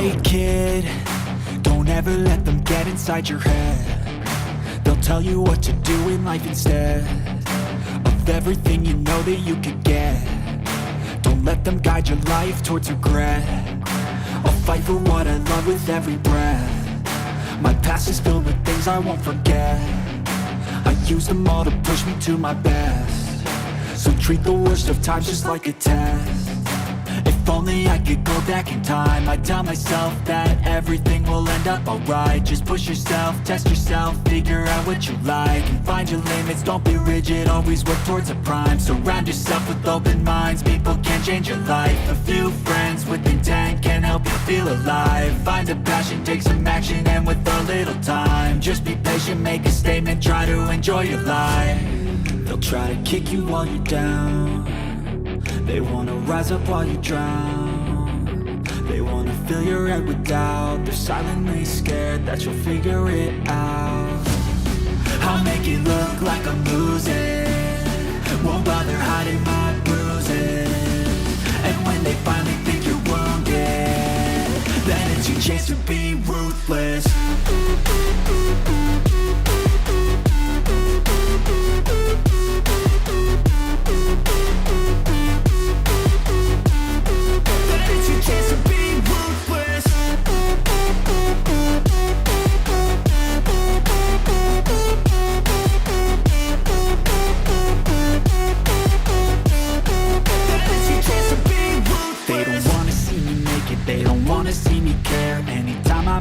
Hey kid, don't ever let them get inside your head. They'll tell you what to do in life instead of everything you know that you could get. Don't let them guide your life towards regret. I'll fight for what I love with every breath. My past is filled with things I won't forget. I use them all to push me to my best. So treat the worst of times just like a test. If only I could go back in time, I'd tell myself that everything will end up alright. Just push yourself, test yourself, figure out what you like, and find your limits, don't be rigid, always work towards a prime. Surround yourself with open minds, people can change your life. A few friends with intent can help you feel alive. Find a passion, take some action, and with a little time, just be patient, make a statement, try to enjoy your life. They'll try to kick you while you're down. They wanna rise up while you drown. They wanna fill your head with doubt. They're silently scared that you'll figure it out. I'll make it look like I'm losing, won't bother hiding my bruises. And when they finally think you're wounded, then it's your chance to be ruthless.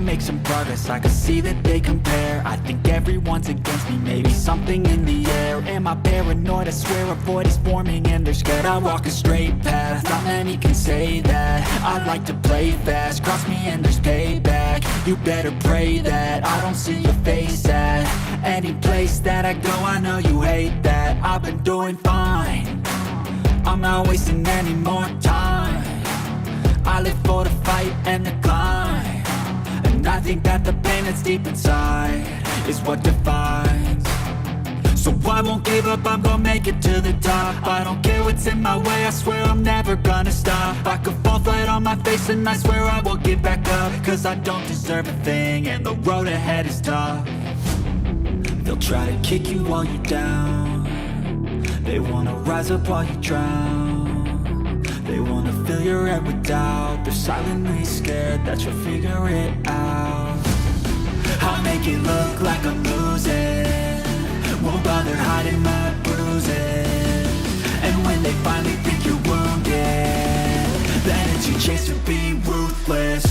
Make some progress, I can see that they compare. I think everyone's against me, maybe something in the air. Am I paranoid? I swear a void is forming and they're scared. I walk a straight path, not many can say that. I like to play fast, cross me and there's payback. You better pray that I don't see your face at any place that I go. I know you hate that. I've been doing fine, I'm not wasting any more time. I live for the fight and the climb. And I think that the pain that's deep inside is what defines. So I won't give up, I'm gonna make it to the top. I don't care what's in my way, I swear I'm never gonna stop. I could fall flat on my face and I swear I will get back up. Cause I don't deserve a thing and the road ahead is tough. They'll try to kick you while you're down. They wanna rise up while you drown. They wanna fill your head with doubt. They're silently scared that you'll figure it out. I'll make it look like I'm losing, won't bother hiding my bruises. And when they finally think you're wounded, then it's your chance to be ruthless.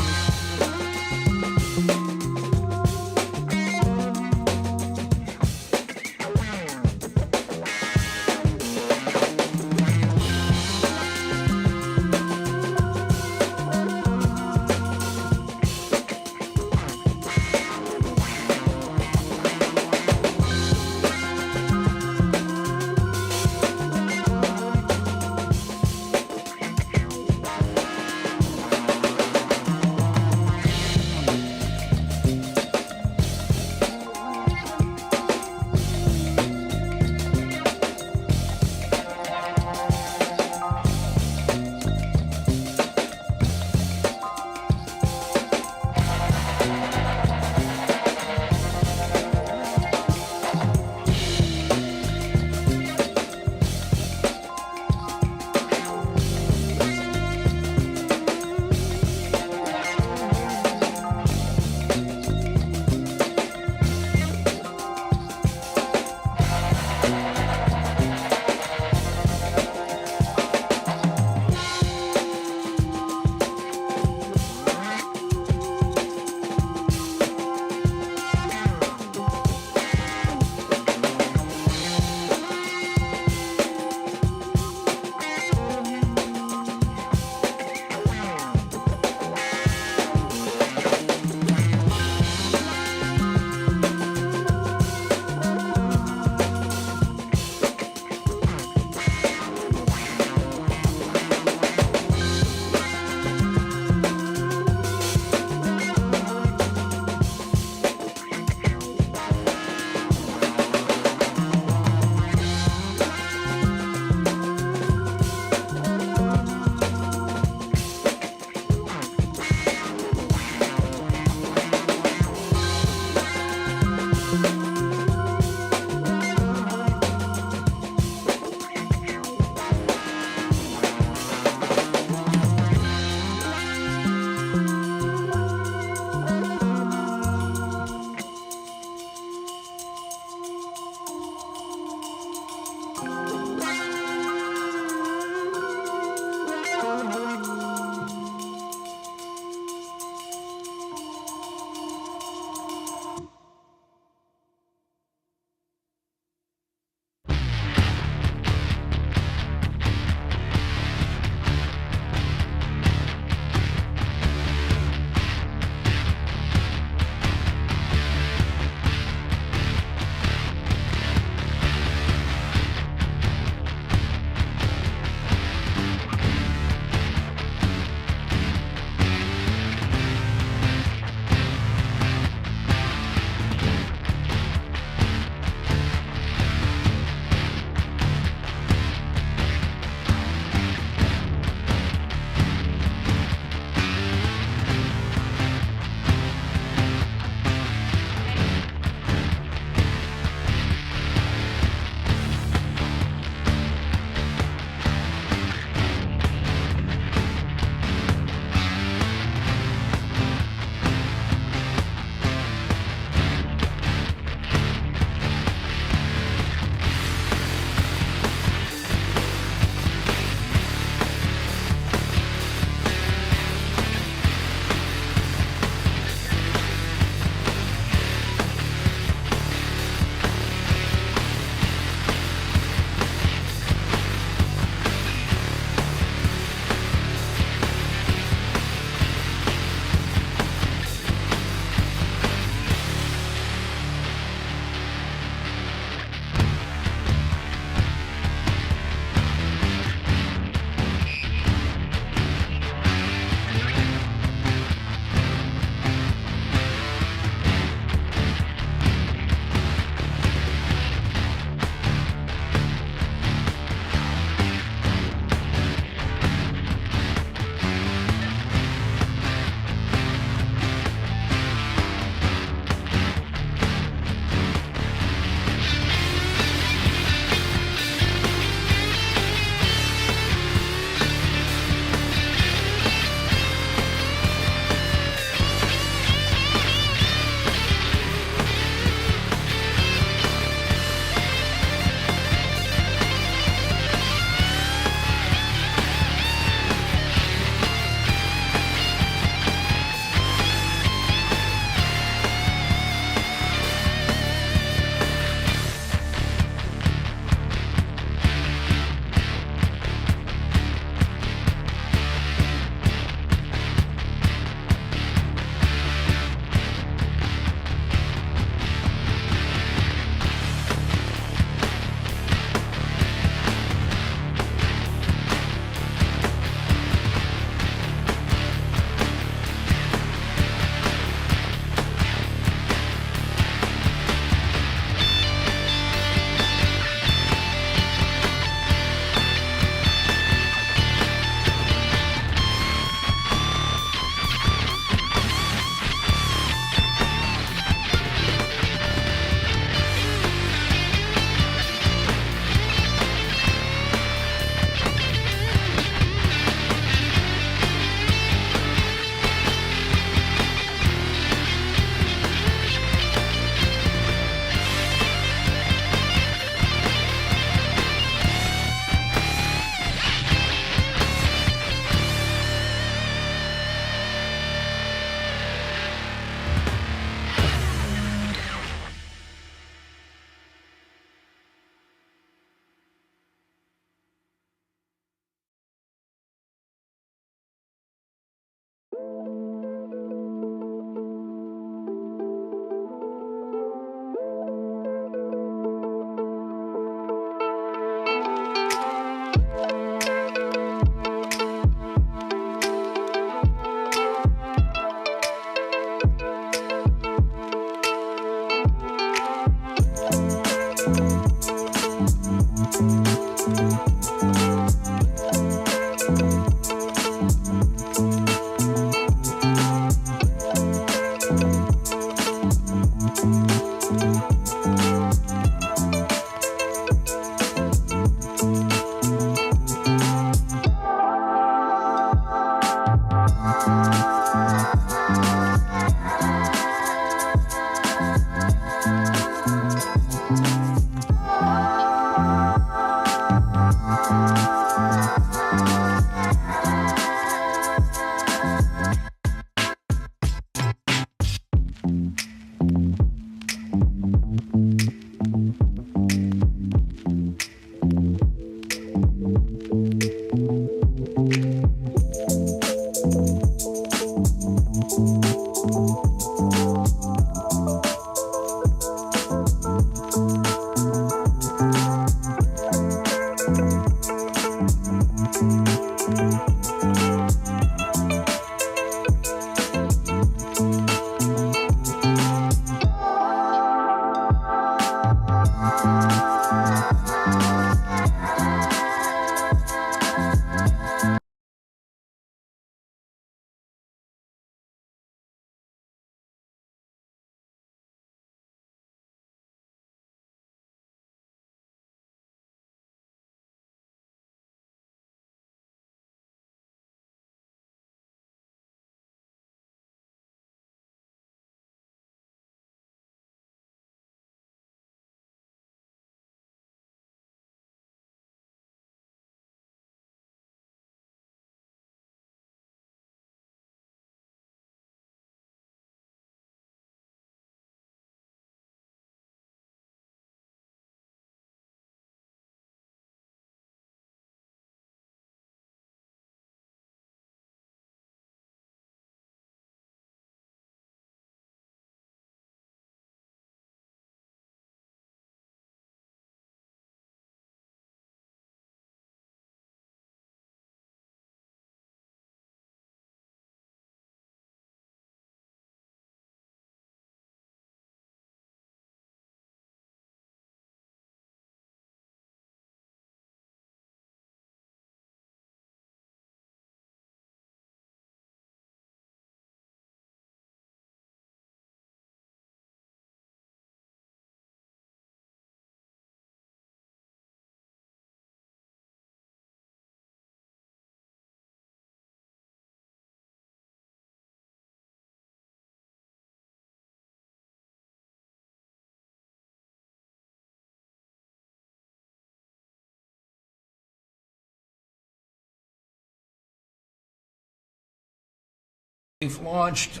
We've launched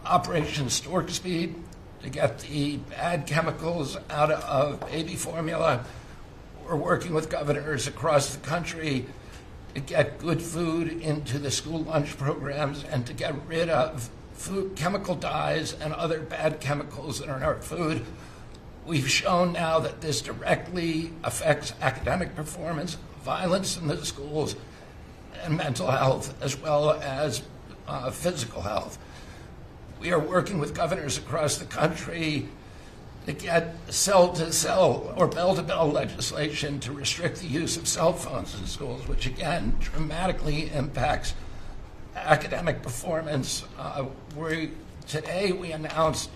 Operation Stork Speed to get the bad chemicals out of baby formula. We're working with governors across the country to get good food into the school lunch programs and to get rid of food chemical dyes and other bad chemicals that are in our food. We've shown now that this directly affects academic performance, violence in the schools, and mental health, as well as physical health. We are working with governors across the country to get cell-to-cell or bell-to-bell legislation to restrict the use of cell phones in schools, which again dramatically impacts academic performance. Today we announced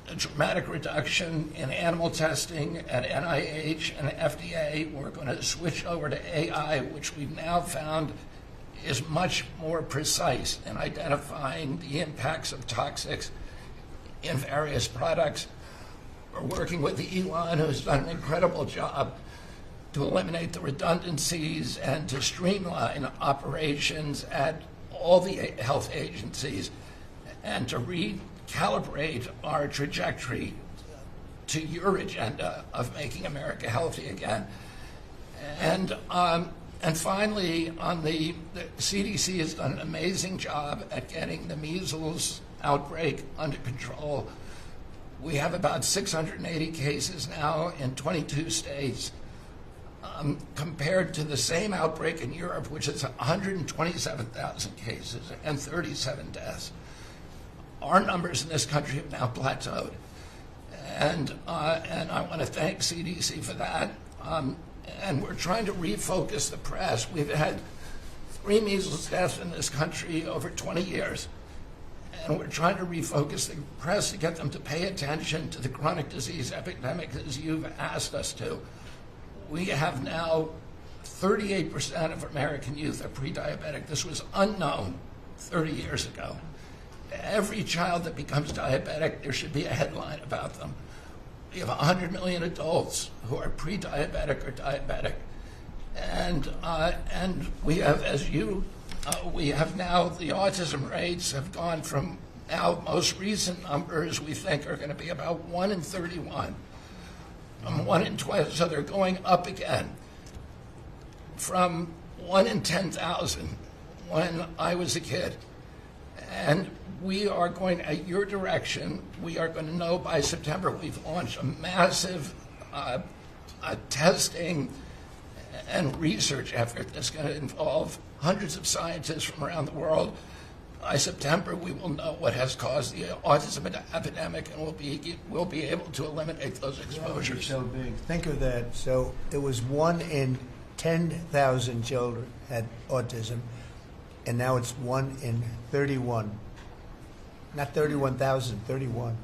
a dramatic reduction in animal testing at NIH and FDA. We're going to switch over to AI, which we've now found is much more precise in identifying the impacts of toxics in various products. We're working with Elon, who's done an incredible job to eliminate the redundancies and to streamline operations at all the health agencies and to recalibrate our trajectory to your agenda of making America healthy again. And finally, the CDC has done an amazing job at getting the measles outbreak under control. We have about 680 cases now in 22 states, compared to the same outbreak in Europe, which is 127,000 cases and 37 deaths. Our numbers in this country have now plateaued. And I want to thank CDC for that. And we're trying to refocus the press. We've had 3 measles deaths in this country over 20 years. And we're trying to refocus the press to get them to pay attention to the chronic disease epidemic as you've asked us to. We have now 38% of American youth are pre-diabetic. This was unknown 30 years ago. Every child that becomes diabetic, there should be a headline about them. We have 100 million adults who are pre-diabetic or diabetic. And we have, we have now, the autism rates have gone from now most recent numbers we think are going to be about 1 in 31. 1 in 20, so they're going up again from 1 in 10,000 when I was a kid. And we are going, at your direction, we are going to know by September. We've launched a massive testing and research effort that's going to involve hundreds of scientists from around the world. By September, we will know what has caused the autism epidemic, and we'll be able to eliminate those exposures. So big. Think of that. So it was 1 in 10,000 children had autism, and now it's 1 in 31. Not 31,000, 31.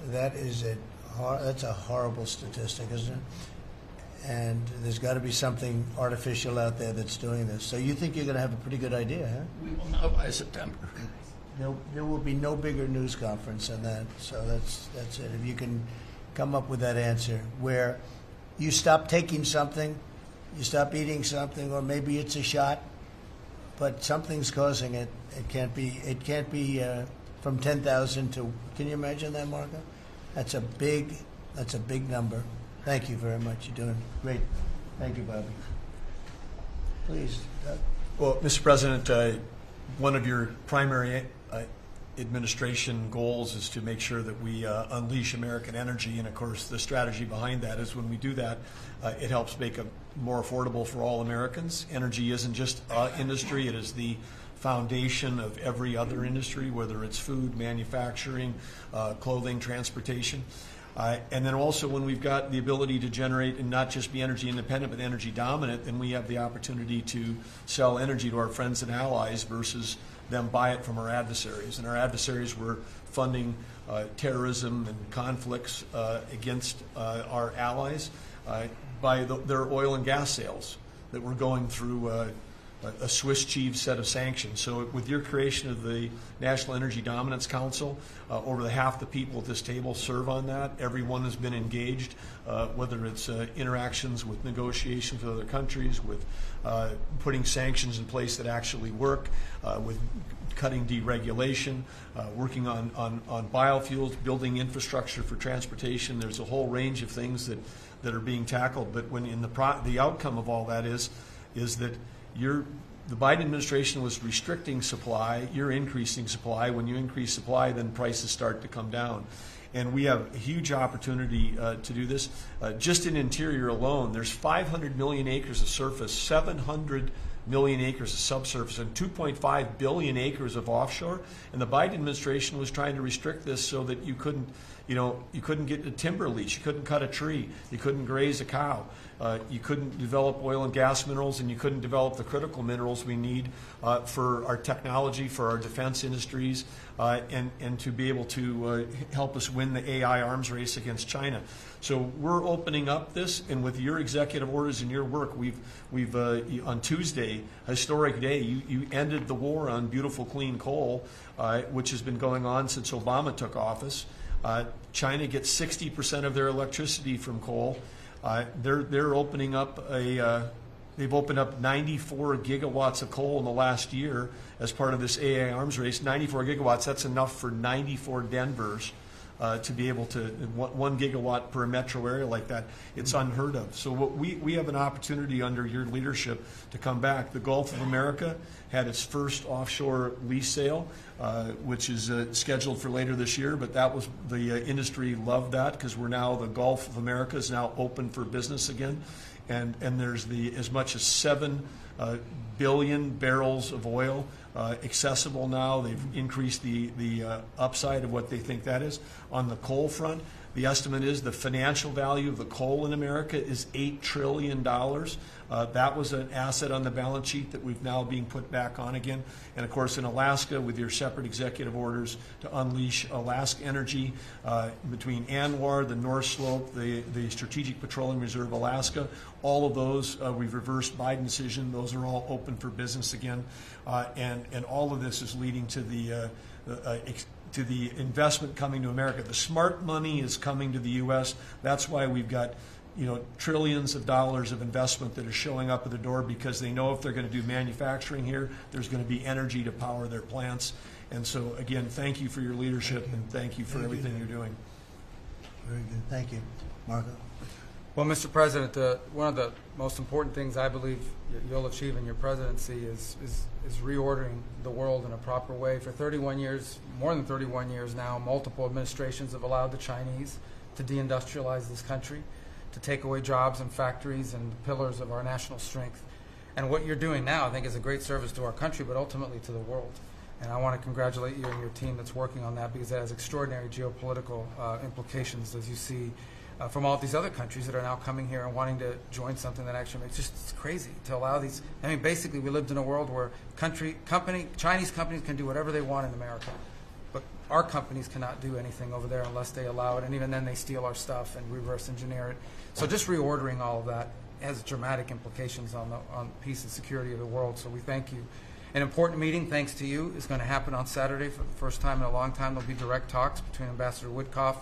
That's a horrible statistic, isn't it? And there's got to be something artificial out there that's doing this. So you think you're going to have a pretty good idea, huh? We will know by September. There will be no bigger news conference than that. So that's it. If you can come up with that answer where you stop taking something, you stop eating something, or maybe it's a shot, but something's causing it. It can't be from 10,000 to. Can you imagine that, Marco? That's a big number. Thank you very much. You're doing great. Thank you, Bobby. Please. Well, Mr. President, one of your primary administration goals is to make sure that we unleash American energy, and of course the strategy behind that is when we do that, it helps make it more affordable for all Americans. Energy isn't just industry, it is the foundation of every other industry, whether it's food, manufacturing, clothing, transportation. And then also when we've got the ability to generate and not just be energy independent but energy dominant, then we have the opportunity to sell energy to our friends and allies versus them buy it from our adversaries. And our adversaries were funding terrorism and conflicts against our allies by their oil and gas sales that were going through a Swiss cheese set of sanctions. So with your creation of the National Energy Dominance Council, over half the people at this table serve on that. Everyone has been engaged, whether it's interactions with negotiations with other countries, with putting sanctions in place that actually work, with cutting deregulation, working on biofuels, building infrastructure for transportation. There's a whole range of things that are being tackled. But when the outcome of all that is that the Biden administration was restricting supply, you're increasing supply. When you increase supply, then prices start to come down. And we have a huge opportunity to do this. Just in interior alone, there's 500 million acres of surface, 700 million acres of subsurface, and 2.5 billion acres of offshore. And the Biden administration was trying to restrict this so that you couldn't get a timber lease, you couldn't cut a tree, you couldn't graze a cow, you couldn't develop oil and gas minerals, and you couldn't develop the critical minerals we need for our technology, for our defense industries, and to be able to help us win the AI arms race against China. So we're opening up this, and with your executive orders and your work, we've on Tuesday, historic day, you ended the war on beautiful clean coal, which has been going on since Obama took office. China gets 60% of their electricity from coal. They're opening up they've opened up 94 gigawatts of coal in the last year as part of this AI arms race. 94 gigawatts, that's enough for 94 Denvers to be able to, 1 gigawatt per metro area like that. It's unheard of. So we have an opportunity under your leadership to come back. The Gulf of America had its first offshore lease sale, which is scheduled for later this year, but that was, the industry loved that because the Gulf of America is now open for business again. And there's as much as 7 billion barrels of oil accessible now. They've increased the upside of what they think that is. On the coal front, the estimate is the financial value of the coal in America is $8 trillion. That was an asset on the balance sheet that we've now being put back on again. And of course in Alaska, with your separate executive orders to unleash Alaska energy between ANWR, the North Slope, the Strategic Petroleum Reserve Alaska, all of those, we've reversed Biden decision. Those are all open for business again. And all of this is leading to the investment coming to America. The smart money is coming to the U.S. That's why we've got trillions of dollars of investment that are showing up at the door, because they know if they're going to do manufacturing here, there's going to be energy to power their plants. And so, again, thank you for your leadership and thank you for everything you're doing. Very good. Thank you. Marco? Well, Mr. President, one of the most important things I believe you'll achieve in your presidency is reordering the world in a proper way. For 31 years, more than 31 years now, multiple administrations have allowed the Chinese to deindustrialize this country, to take away jobs and factories and the pillars of our national strength. And what you're doing now, I think, is a great service to our country, but ultimately to the world. And I want to congratulate you and your team that's working on that, because it has extraordinary geopolitical implications, as you see from all these other countries that are now coming here and wanting to join something that actually makes it's crazy to allow these. I mean, basically, we lived in a world where Chinese companies can do whatever they want in America, but our companies cannot do anything over there unless they allow it, and even then they steal our stuff and reverse engineer it. So just reordering all of that has dramatic implications on peace and security of the world. So we thank you. An important meeting, thanks to you, is going to happen on Saturday for the first time in a long time. There'll be direct talks between Ambassador Witkoff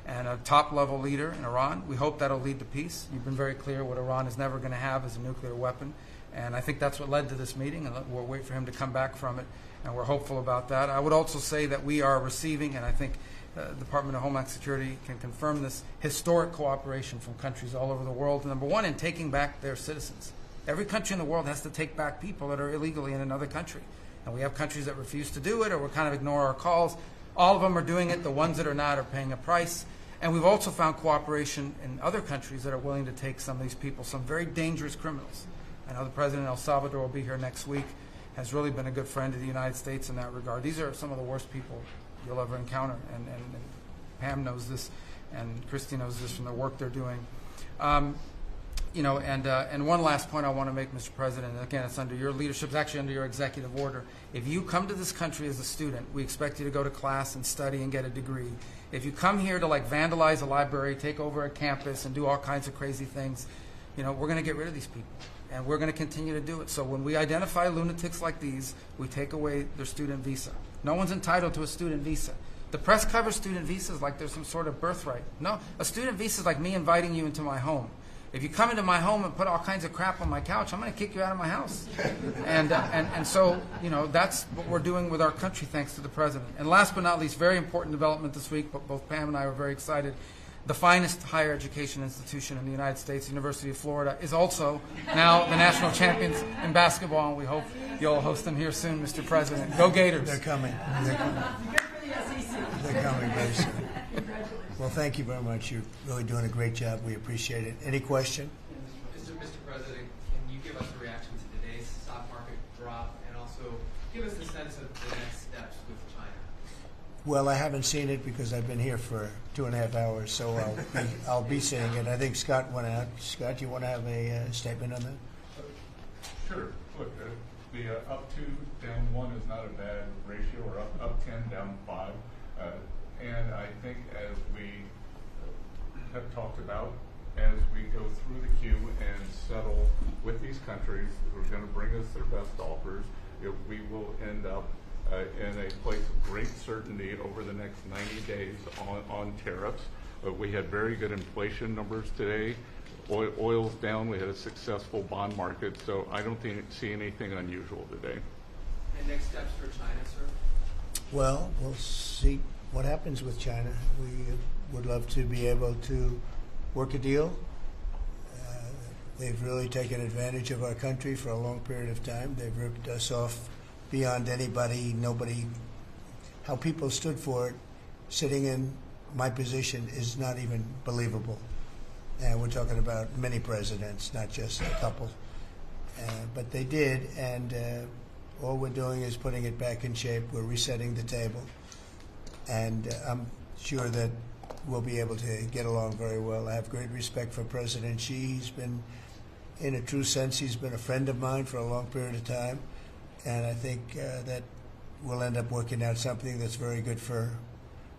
and a top-level leader in Iran. We hope that'll lead to peace. You've been very clear what Iran is never going to have is a nuclear weapon, and I think that's what led to this meeting, and we'll wait for him to come back from it, and we're hopeful about that. I would also say that we are receiving, and I think the Department of Homeland Security can confirm this, historic cooperation from countries all over the world. Number one, in taking back their citizens. Every country in the world has to take back people that are illegally in another country, and we have countries that refuse to do it or will kind of ignore our calls. All of them are doing it. The ones that are not are paying a price. And we've also found cooperation in other countries that are willing to take some of these people, some very dangerous criminals. I know the President of El Salvador will be here next week, has really been a good friend of the United States in that regard. These are some of the worst people you'll ever encounter, and Pam knows this, and Christy knows this from the work they're doing. And one last point I want to make, Mr. President, and again, it's under your leadership, it's actually under your executive order. If you come to this country as a student, we expect you to go to class and study and get a degree. If you come here to vandalize a library, take over a campus, and do all kinds of crazy things, we're going to get rid of these people. and we're going to continue to do it. So when we identify lunatics like these, we take away their student visa. No one's entitled to a student visa. The press covers student visas like there's some sort of birthright. No, a student visa is like me inviting you into my home. If you come into my home and put all kinds of crap on my couch, I'm going to kick you out of my house. And so, you know, that's what we're doing with our country, thanks to the president. And last but not least, very important development this week, but both Pam and I were very excited. The finest higher education institution in the United States, University of Florida, is also now the national champions in basketball, and we hope you'll host them here soon, Mr. President. Go Gators. They're coming. They're coming. They're coming very soon. Well, thank you very much. You're really doing a great job. We appreciate it. Any question? Mr. President, can you give us a reaction to today's stock market drop, and also give us a sense of the next steps with China? Well, I haven't seen it because I've been here for 2.5 hours, so I'll be seeing it. I think Scott went out. Scott, you want to have a statement on that? Sure. Look, the up 2, down 1 is not a bad ratio, or up 10, down 5. And I think as we have talked about, as we go through the queue and settle with these countries who are going to bring us their best offers, we will end up in a place of great certainty over the next 90 days on tariffs. We had very good inflation numbers today. Oil's down. We had a successful bond market. So I don't see anything unusual today. And next steps for China, sir? Well, we'll see what happens with China. We would love to be able to work a deal. They've really taken advantage of our country for a long period of time. They've ripped us off beyond nobody. How people stood for it, sitting in my position, is not even believable. And we're talking about many presidents, not just a couple. But they did, and all we're doing is putting it back in shape. We're resetting the table. And I'm sure that we'll be able to get along very well. I have great respect for President Xi. He's been, in a true sense, he's been a friend of mine for a long period of time. And I think that we'll end up working out something that's very good for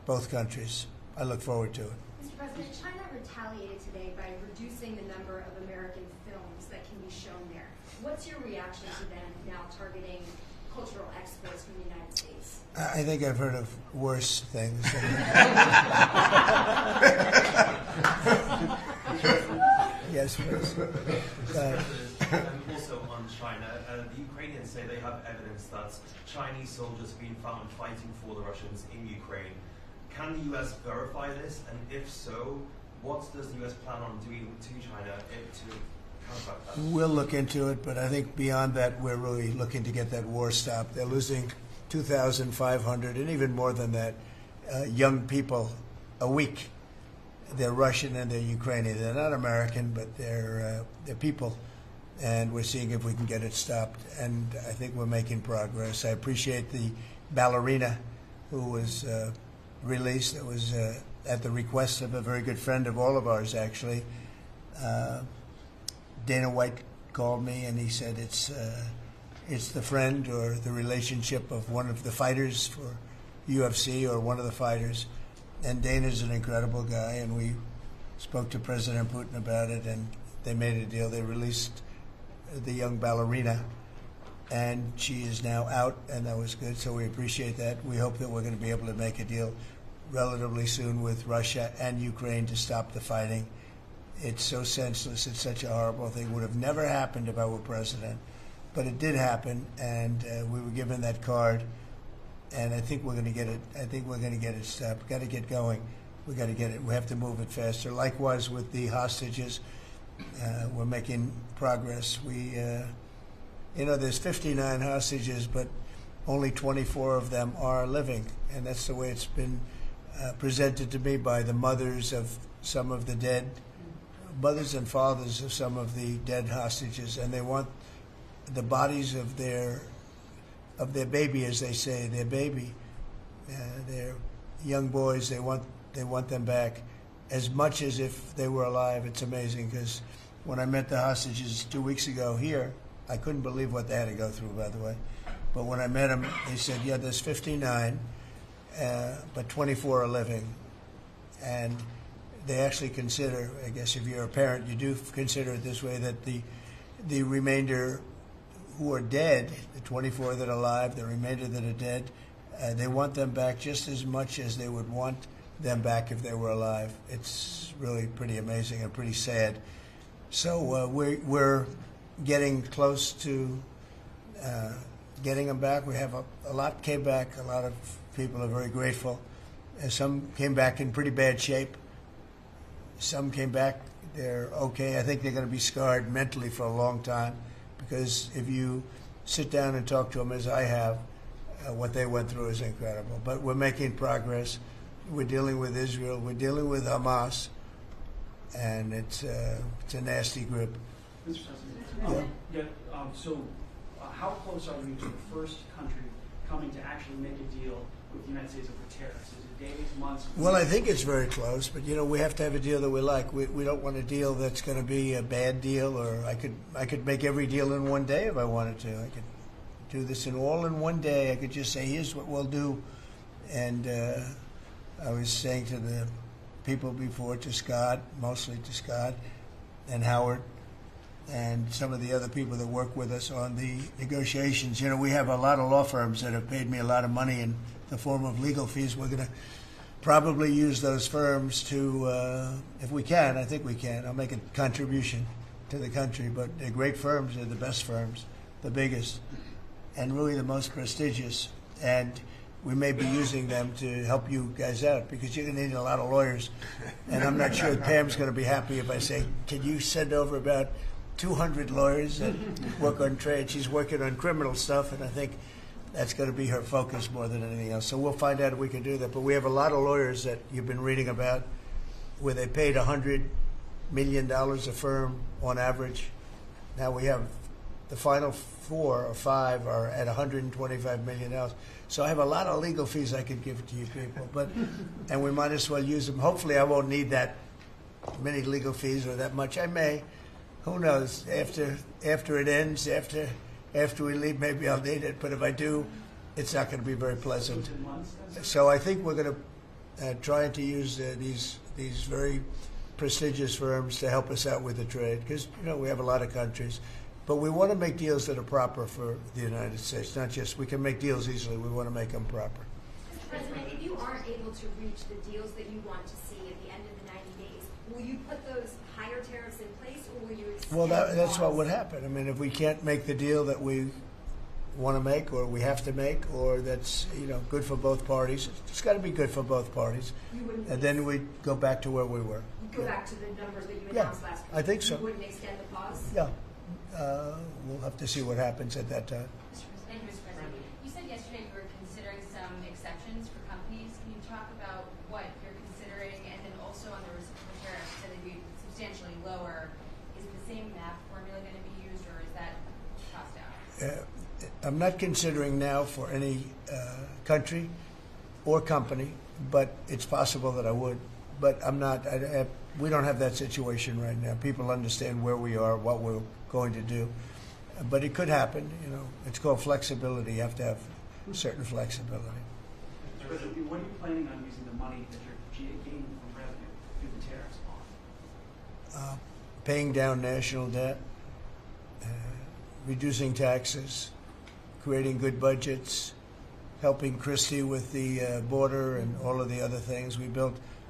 both countries. I look forward to it. Mr. President, China retaliated today by reducing the number of American films that can be shown there. What's your reaction to them now targeting cultural exports from the United States? I think I've heard of worse things. Yes, please. Also on China, the Ukrainians say they have evidence that Chinese soldiers have been found fighting for the Russians in Ukraine. Can the U.S. verify this? And if so, what does the U.S. plan on doing to China to counteract that? We'll look into it, but I think beyond that, we're really looking to get that war stopped. They're losing 2,500 and even more than that young people a week. They're Russian and they're Ukrainian. They're not American, but they're people. And we're seeing if we can get it stopped. And I think we're making progress. I appreciate the ballerina who was released. It was at the request of a very good friend of all of ours, actually. Dana White called me and he said it's the friend or the relationship of one of the fighters for UFC or one of the fighters. And Dana's an incredible guy, and we spoke to President Putin about it, and they made a deal. They released the young ballerina, and she is now out, and that was good, so we appreciate that. We hope that we're going to be able to make a deal relatively soon with Russia and Ukraine to stop the fighting. It's so senseless. It's such a horrible thing. It would have never happened if I were president, but it did happen, and we were given that card. And I think we're going to get it. I think we're going to get it stopped. We've got to get going. We've got to get it. We have to move it faster. Likewise with the hostages, we're making progress. There's 59 hostages, but only 24 of them are living, and that's the way it's been presented to me by the mothers of some of the dead, mothers and fathers of some of the dead hostages, and they want the bodies of their baby, as they say, their baby, their young boys. They want them back as much as if they were alive. It's amazing, because when I met the hostages 2 weeks ago here, I couldn't believe what they had to go through, by the way. But when I met them, they said, yeah, there's 59, but 24 are living. And they actually consider, I guess if you're a parent, you do consider it this way, that the the remainder who are dead, the 24 that are alive, the remainder that are dead, they want them back just as much as they would want them back if they were alive. It's really pretty amazing and pretty sad. So we're getting close to getting them back. We have a lot came back. A lot of people are very grateful. And some came back in pretty bad shape. Some came back, they're okay. I think they're going to be scarred mentally for a long time, because if you sit down and talk to them, as I have, what they went through is incredible. But we're making progress. We're dealing with Israel. We're dealing with Hamas, and it's a nasty group. Mr. President, so how close are you to the first country coming to actually make a deal with the United States over tariffs? Is it days, months? Well, I think it's very close, but we have to have a deal that we like. We don't want a deal that's going to be a bad deal, or I could make every deal in one day if I wanted to. I could do this all in one day. I could just say, here's what we'll do. And I was saying to the people before, to Scott, mostly to Scott and Howard, and some of the other people that work with us on the negotiations. We have a lot of law firms that have paid me a lot of money in the form of legal fees. We're going to probably use those firms to, if we can, I think we can. I'll make a contribution to the country, but they're great firms. They're the best firms, the biggest, and really the most prestigious. And we may be using them to help you guys out, because you're going to need a lot of lawyers. And I'm not sure Pam's going to be happy if I say, can you send over about 200 lawyers that work on trade? She's working on criminal stuff, and I think that's going to be her focus more than anything else. So we'll find out if we can do that. But we have a lot of lawyers that you've been reading about where they paid $100 million a firm on average. Now we have the final 4 or 5 are at $125 million. So I have a lot of legal fees I could give to you people, and we might as well use them. Hopefully I won't need that many legal fees or that much. I may. Who knows? After it ends, after we leave, maybe I'll need it. But if I do, it's not going to be very pleasant. So I think we're going to try to use these very prestigious firms to help us out with the trade, because we have a lot of countries. But we want to make deals that are proper for the United States, not just we can make deals easily. We want to make them proper. Mr. President, if you aren't able to reach the deals that you want to see at the end of the 90 days, will you put those higher tariffs in place, or will you extend Well, that's pause? what would happen. I mean, if we can't make the deal that we want to make, or we have to make, or that's good for both parties, it's got to be good for both parties. And then we go back to where we were. Go back to the numbers that you announced last week. I think so. You wouldn't extend the pause? Yeah. We'll have to see what happens at that time. Thank you, Mr. President. You said yesterday you were considering some exceptions for companies. Can you talk about what you're considering? And then also on the reciprocal tariffs, so they'd be substantially lower. Is the same math formula going to be used, or is that tossed out? I'm not considering now for any country or company, but it's possible that I would. But I'm not. We don't have that situation right now. People understand where we are, what we're going to do. But it could happen. It's called flexibility. You have to have certain flexibility. Mr. President, what are you planning on using the money that you're gaining from revenue through the tariffs on? Paying down national debt, reducing taxes, creating good budgets, helping Christie with the border and all of the other things.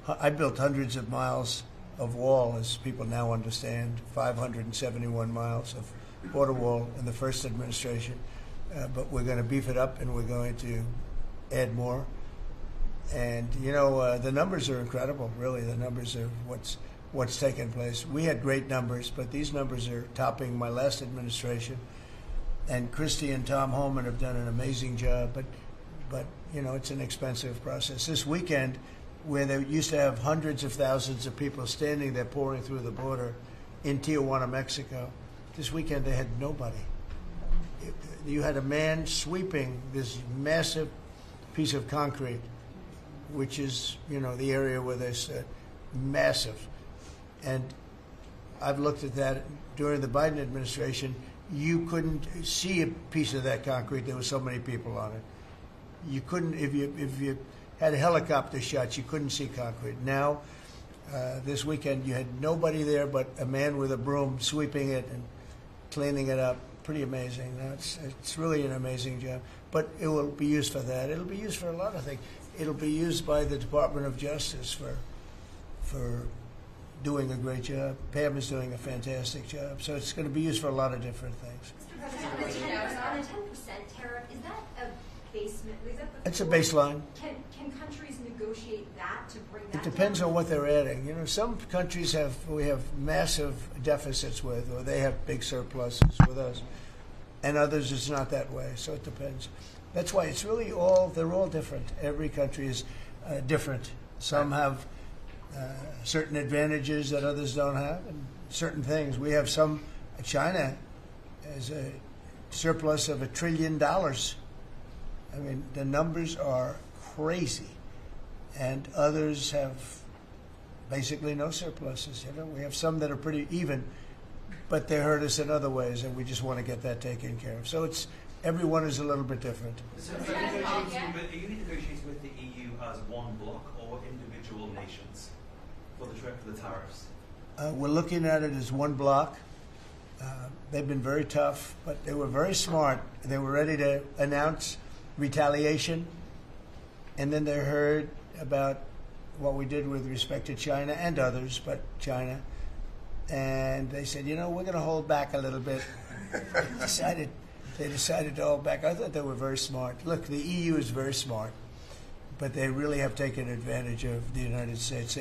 I built hundreds of miles of wall, as people now understand, 571 miles of border wall in the first administration. But we're going to beef it up, and we're going to add more. And, the numbers are incredible, really. The numbers are what's taken place. We had great numbers, but these numbers are topping my last administration. And Christie and Tom Homan have done an amazing job. But it's an expensive process. This weekend, where they used to have hundreds of thousands of people standing there pouring through the border in Tijuana, Mexico, this weekend they had nobody. You had a man sweeping this massive piece of concrete, which is, the area where they said massive. And I've looked at that during the Biden administration. You couldn't see a piece of that concrete. There were so many people on it. You couldn't, if you had helicopter shots, you couldn't see concrete. Now, this weekend, you had nobody there but a man with a broom sweeping it and cleaning it up. Pretty amazing. It's really an amazing job. But it will be used for that. It'll be used for a lot of things. It'll be used by the Department of Justice for doing a great job. Pam is doing a fantastic job. So it's going to be used for a lot of different things. Mr. President, on the 10% tariff, is that a basement? Is that the It's a baseline. Can countries negotiate that to bring that It depends down? on what they're adding. You know, some countries we have massive deficits with, or they have big surpluses with us, and others it's not that way. So it depends. That's why it's really they're all different. Every country is different. Some have certain advantages that others don't have, and certain things. We have some. China has a surplus of $1 trillion. I mean, the numbers are crazy, and others have basically no surpluses. You know, we have some that are pretty even, but they hurt us in other ways, and we just want to get that taken care of. So everyone is a little bit different. So are you negotiating with the EU as one bloc or individual nations for the tariffs? We're looking at it as one block. They've been very tough, but they were very smart. They were ready to announce retaliation, and then they heard about what we did with respect to China and others, but China, and they said, you know, we're going to hold back a little bit. They decided to hold back. I thought they were very smart. Look, the EU is very smart, but they really have taken advantage of the United States.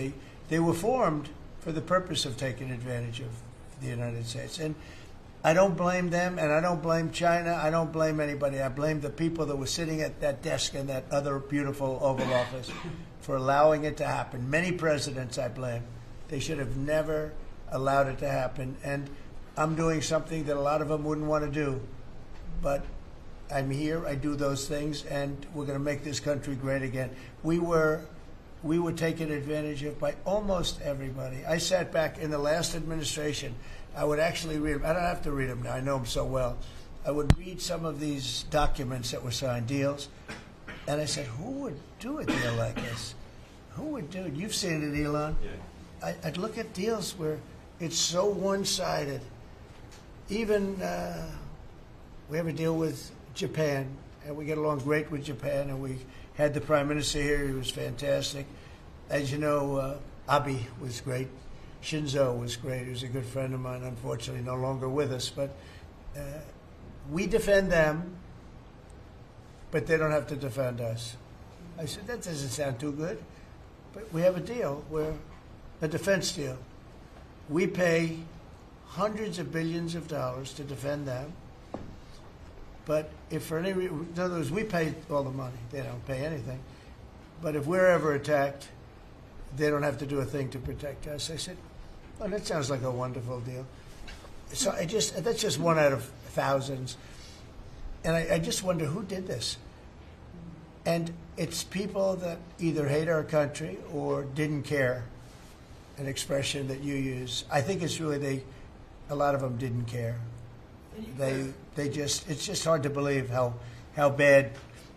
They were formed for the purpose of taking advantage of the United States. And I don't blame them, and I don't blame China. I don't blame anybody. I blame the people that were sitting at that desk in that other beautiful Oval Office for allowing it to happen. Many presidents I blame. They should have never allowed it to happen. And I'm doing something that a lot of them wouldn't want to do. But I'm here, I do those things, and we're going to make this country great again. We were taken advantage of by almost everybody. I sat back in the last administration. I would actually read them. I don't have to read them now. I know them so well. I would read some of these documents that were signed, deals, and I said, who would do a deal like this? Who would do it? You've seen it, Elon. Yeah. I'd look at deals where it's so one-sided. Even we have a deal with Japan, and we get along great with Japan, and we had the Prime Minister here. He was fantastic. As you know, Abe was great. Shinzo was great. He was a good friend of mine, unfortunately no longer with us. But we defend them, but they don't have to defend us. I said, that doesn't sound too good. But we have a deal where, a defense deal. We pay hundreds of billions of dollars to defend them. But if for any reason, in other words, we pay all the money. They don't pay anything. But if we're ever attacked, they don't have to do a thing to protect us. I said, well, that sounds like a wonderful deal. So that's just one out of thousands. And I just wonder who did this. And it's people that either hate our country or didn't care, an expression that you use. I think it's really a lot of them didn't care. It's just hard to believe how bad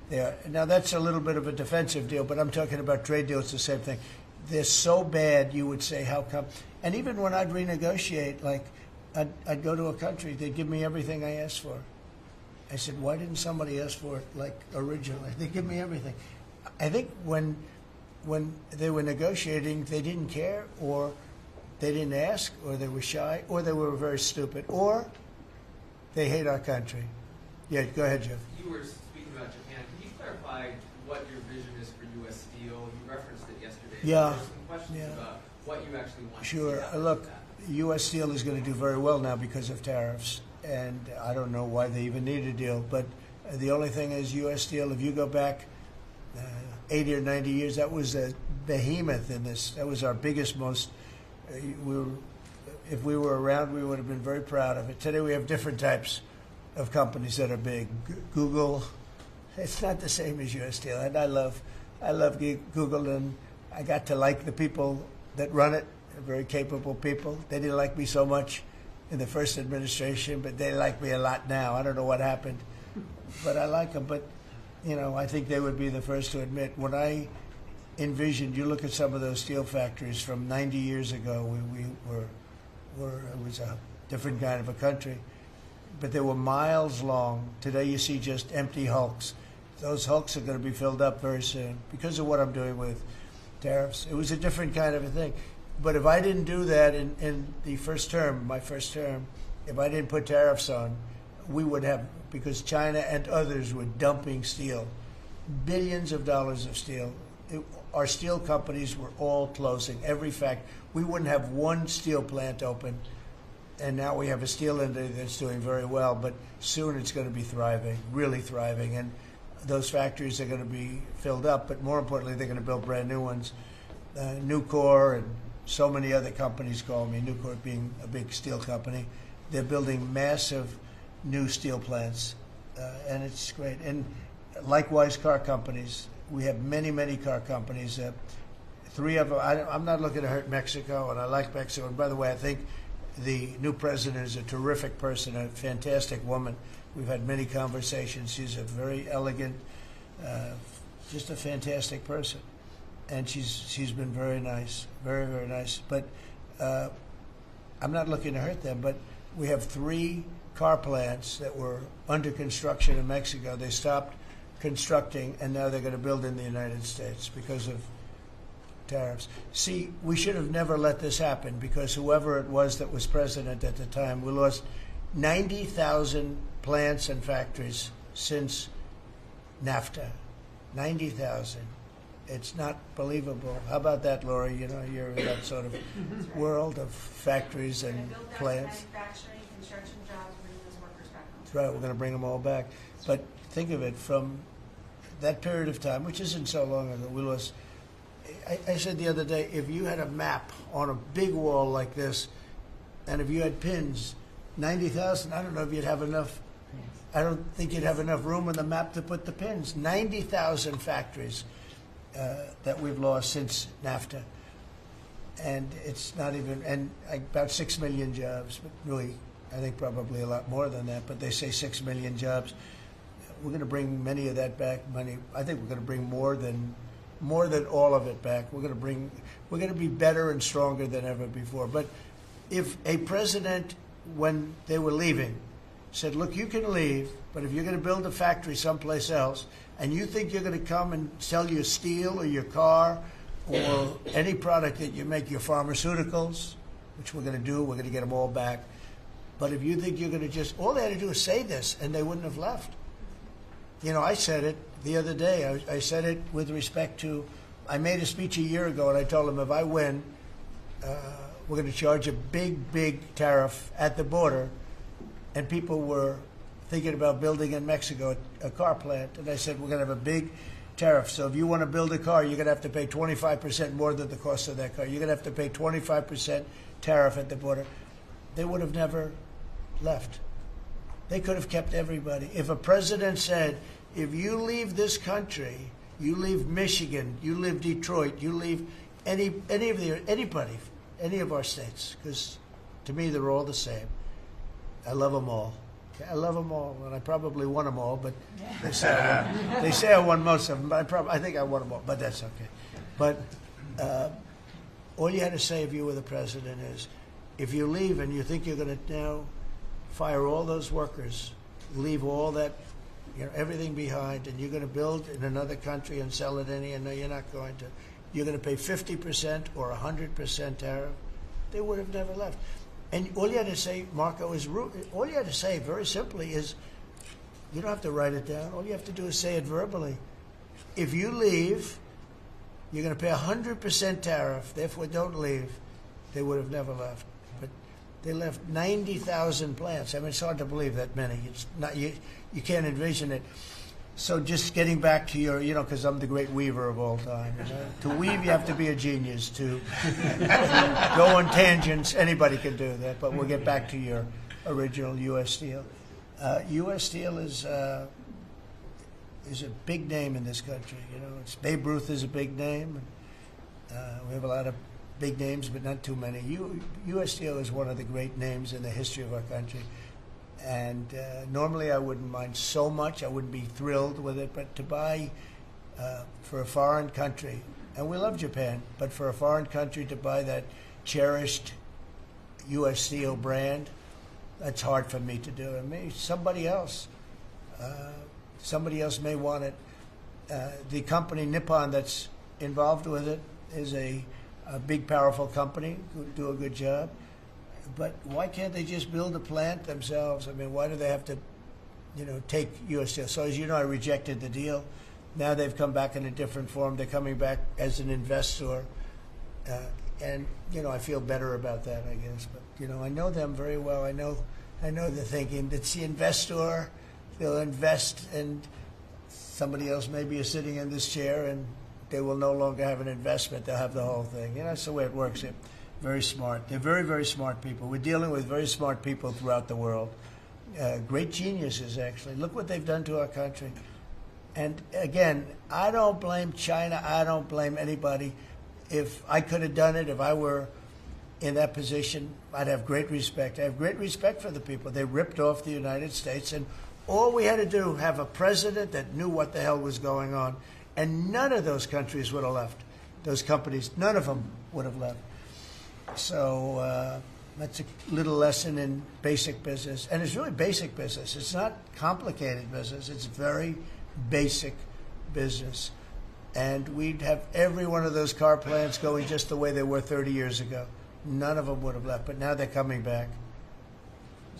they are. Now, that's a little bit of a defensive deal, but I'm talking about trade deals, the same thing. They're so bad, you would say, how come? And even when I'd renegotiate, like, I'd go to a country, they'd give me everything I asked for. I said, why didn't somebody ask for it, like, originally? They give me everything. I think when they were negotiating, they didn't care, or they didn't ask, or they were shy, or they were very stupid, or they hate our country. Yeah, go ahead, Jeff. You were speaking about Japan. Can you clarify what your vision is for U.S. Steel? You referenced it yesterday. Yeah. There were some questions about what you actually want to see Sure. out of Look, that. U.S. Steel is going to do very well now because of tariffs, and I don't know why they even need a deal. But the only thing is U.S. Steel, if you go back 80 or 90 years, that was a behemoth in this. That was our biggest, most. If we were around, we would have been very proud of it. Today we have different types of companies that are big. Google, it's not the same as U.S. Steel. And I love Google, and I got to like the people that run it. They're very capable people. They didn't like me so much in the first administration, but they like me a lot now. I don't know what happened, but I like them. But, you know, I think they would be the first to admit, when I envisioned, you look at some of those steel factories from 90 years ago, it was a different kind of a country. but they were miles long. Today you see just empty hulks. Those hulks are going to be filled up very soon because of what I'm doing with tariffs. It was a different kind of a thing. But if I didn't do that in the first term, my first term, if I didn't put tariffs on, we would have, because China and others were dumping steel, billions of dollars of steel. Our steel companies were all closing. Every fact, we wouldn't have one steel plant open. And now we have a steel industry that's doing very well, but soon it's going to be thriving, really thriving. And those factories are going to be filled up, but more importantly, they're going to build brand new ones. Nucor and so many other companies call me, Nucor being a big steel company. They're building massive new steel plants, and it's great. And likewise, car companies. We have many, many car companies. 3 of them, I'm not looking to hurt Mexico, and I like Mexico. And by the way, I think the new president is a terrific person, a fantastic woman. We've had many conversations. She's a very elegant, just a fantastic person. And she's been very nice, very, very nice. But I'm not looking to hurt them, but we have 3 car plants that were under construction in Mexico. They stopped constructing, and now they're going to build in the United States because of tariffs. See, we should have never let this happen, because whoever it was that was president at the time, we lost 90,000 plants and factories since NAFTA. 90,000. It's not believable. How about that, Laura? You know, you're in that sort of world of factories and plants. Manufacturing, construction jobs, bringing those workers back home. That's right. We're going to bring them all back. But think of it, from that period of time, which isn't so long ago, we lost. I said the other day, if you had a map on a big wall like this, and if you had pins, 90,000, I don't know if you'd have enough. I don't think you'd have enough room on the map to put the pins. 90,000 factories that we've lost since NAFTA. And it's not even, and about 6 million jobs, but really, I think probably a lot more than that, but they say 6 million jobs. We're going to bring many of that back. I think we're going to bring more than all of it back. We're going to be better and stronger than ever before. But if a president, when they were leaving, said, look, you can leave, but if you're going to build a factory someplace else, and you think you're going to come and sell your steel or your car or any product that you make, your pharmaceuticals, which we're going to do, we're going to get them all back. But if you think you're going to just, all they had to do is say this, and they wouldn't have left. You know, I said it the other day. I said it with respect to, I made a speech a year ago, and I told them if I win, we're going to charge a big, big tariff at the border. And people were thinking about building in Mexico a car plant. And I said, we're going to have a big tariff. So if you want to build a car, you're going to have to pay 25% more than the cost of that car. You're going to have to pay 25% tariff at the border. They would have never left. They could have kept everybody. If a president said, if you leave this country, you leave Michigan, you leave Detroit, you leave anybody, any of our states, because to me they're all the same. I love them all. I love them all, and I probably won them all, but they say I won most of them, but I think I won them all, but that's okay. But all you had to say if you were the president is, if you leave and you think you're going to now fire all those workers, leave all that, everything behind, and you're going to build in another country and sell it and no, you're not going to. You're going to pay 50% or 100% tariff. They would have never left. And all you had to say, Marco, all you had to say very simply is, you don't have to write it down. All you have to do is say it verbally. If you leave, you're going to pay 100% tariff. Therefore, don't leave. They would have never left. But they left 90,000 plants. I mean, it's hard to believe that many. It's not you can't envision it. So just getting back to your, because I'm the great weaver of all time. To weave, you have to be a genius. To go on tangents, anybody can do that. But we'll get back to your original U.S. Steel. U.S. Steel is a big name in this country. Babe Ruth is a big name. We have a lot of big names, but not too many. U.S. Steel is one of the great names in the history of our country. And normally I wouldn't mind so much. I wouldn't be thrilled with it. But to buy for a foreign country, and we love Japan, but for a foreign country to buy that cherished U.S. Steel brand, That's hard for me to do. And maybe somebody else may want it. The company Nippon that's involved with it is a big, powerful company who do a good job. But why can't they just build a plant themselves? I mean, why do they have to, take U.S. Steel? So as you know, I rejected the deal. Now they've come back in a different form. They're coming back as an investor. And, I feel better about that, I guess. But, I know them very well. I know they're thinking it's the investor. They'll invest, and somebody else maybe is sitting in this chair, and they will no longer have an investment. They'll have the whole thing. That's the way it works. They're very smart. They're very, very smart people. We're dealing with very smart people throughout the world. Great geniuses, actually. Look what they've done to our country. And, again, I don't blame China. I don't blame anybody. If I could have done it, if I were in that position, I'd have great respect. I have great respect for the people. They ripped off the United States, and all we had to do, have a president that knew what the hell was going on, and none of those countries would have left. Those companies, none of them would have left. So that's a little lesson in basic business. And it's really basic business. It's not complicated business. It's very basic business. And we'd have every one of those car plants going just the way they were 30 years ago. None of them would have left, but now they're coming back.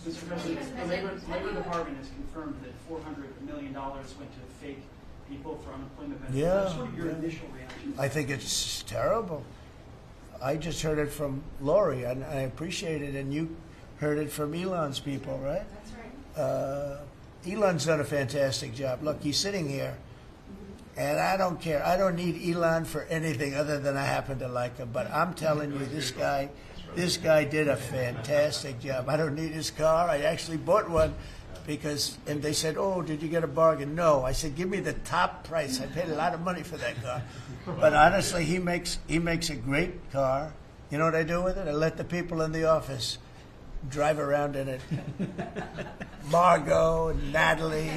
Mr. President, the Labor Department has confirmed that $400 million went to fake people for unemployment benefits. Yeah, What's sort of your initial reaction? I think it's terrible. I just heard it from Lori, and I appreciate it, and you heard it from Elon's people, right? That's right. Elon's done a fantastic job. Look, he's sitting here, and I don't care. I don't need Elon for anything other than I happen to like him. But I'm telling you, this guy did a fantastic job. I don't need his car. I actually bought one and they said, "Oh, did you get a bargain?" No. I said, "Give me the top price." I paid a lot of money for that car. But honestly, he makes a great car. You know what I do with it? I let the people in the office drive around in it. Margot and Natalie,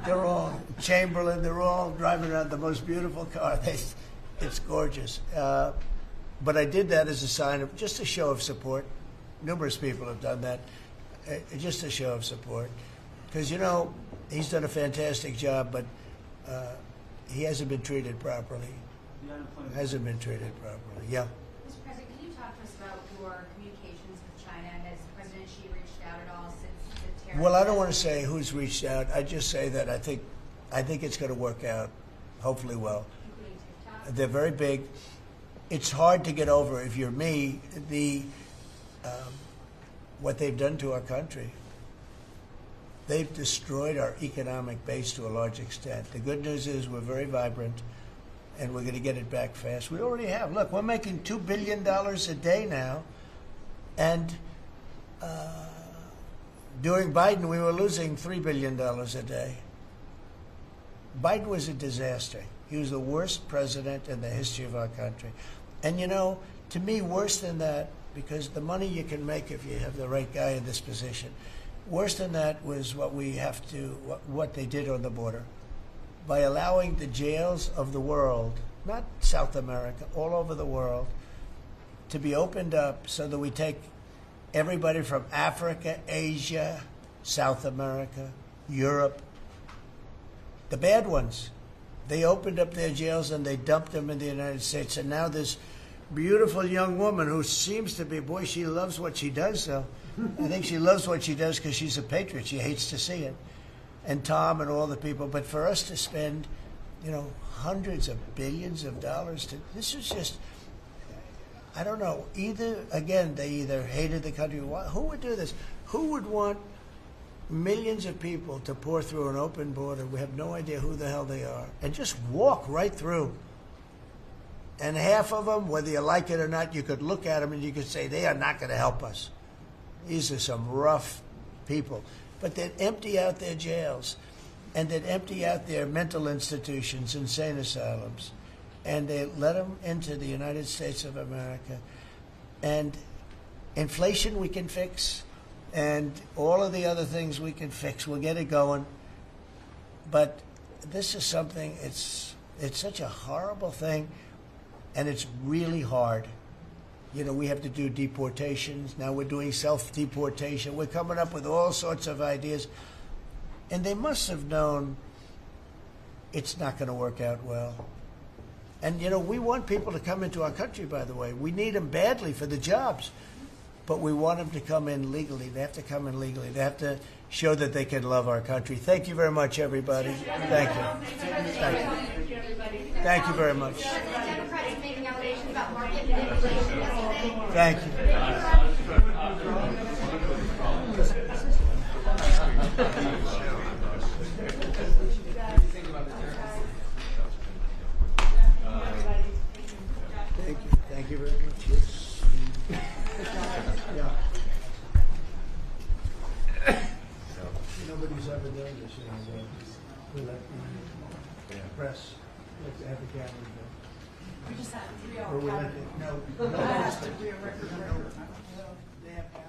they're all, Chamberlain, they're all driving around the most beautiful car. It's gorgeous. But I did that as a sign of, just a show of support. Numerous people have done that. Just a show of support. Because, he's done a fantastic job, but he hasn't been treated properly. Hasn't been treated properly. Yeah. Mr. President, can you talk to us about your communications with China? Has President Xi reached out at all since the tariff? Well, I don't want to say who's reached out. I just say that I think it's going to work out, hopefully well. Including TikTok? They're very big. It's hard to get over, if you're me, what they've done to our country. They've destroyed our economic base to a large extent. The good news is we're very vibrant, and we're going to get it back fast. We already have. Look, we're making $2 billion a day now, and during Biden, we were losing $3 billion a day. Biden was a disaster. He was the worst president in the history of our country. And, to me, worse than that, because the money you can make if you have the right guy in this position, worse than that was what they did on the border. By allowing the jails of the world, not South America, all over the world, to be opened up so that we take everybody from Africa, Asia, South America, Europe, the bad ones. They opened up their jails and they dumped them in the United States. And now this beautiful young woman who seems to be, boy, she loves what she does, though. I think she loves what she does because she's a patriot. She hates to see it. And Tom and all the people. But for us to spend, hundreds of billions of dollars this is just, I don't know. They either hated the country. Who would do this? Who would want millions of people to pour through an open border? We have no idea who the hell they are. And just walk right through. And half of them, whether you like it or not, you could look at them and you could say, they are not going to help us. These are some rough people. But they'd empty out their jails, and they'd empty out their mental institutions, insane asylums, and they let them into the United States of America. And inflation we can fix, and all of the other things we can fix. We'll get it going. But this is something, it's such a horrible thing, and it's really hard. We have to do deportations. Now we're doing self-deportation. We're coming up with all sorts of ideas. And they must have known it's not going to work out well. And, we want people to come into our country, by the way. We need them badly for the jobs. But we want them to come in legally. They have to come in legally. They have to show that they can love our country. Thank you very much, everybody. Thank you. Thank you very much. Democrats making allegations about market manipulation yesterday. Thank you. Thank you. Thank you very much. Yes. Yeah. Nobody's ever done this, we let the press, have the cameras go. We just had 3 hour. Or we let it, no. They have cameras.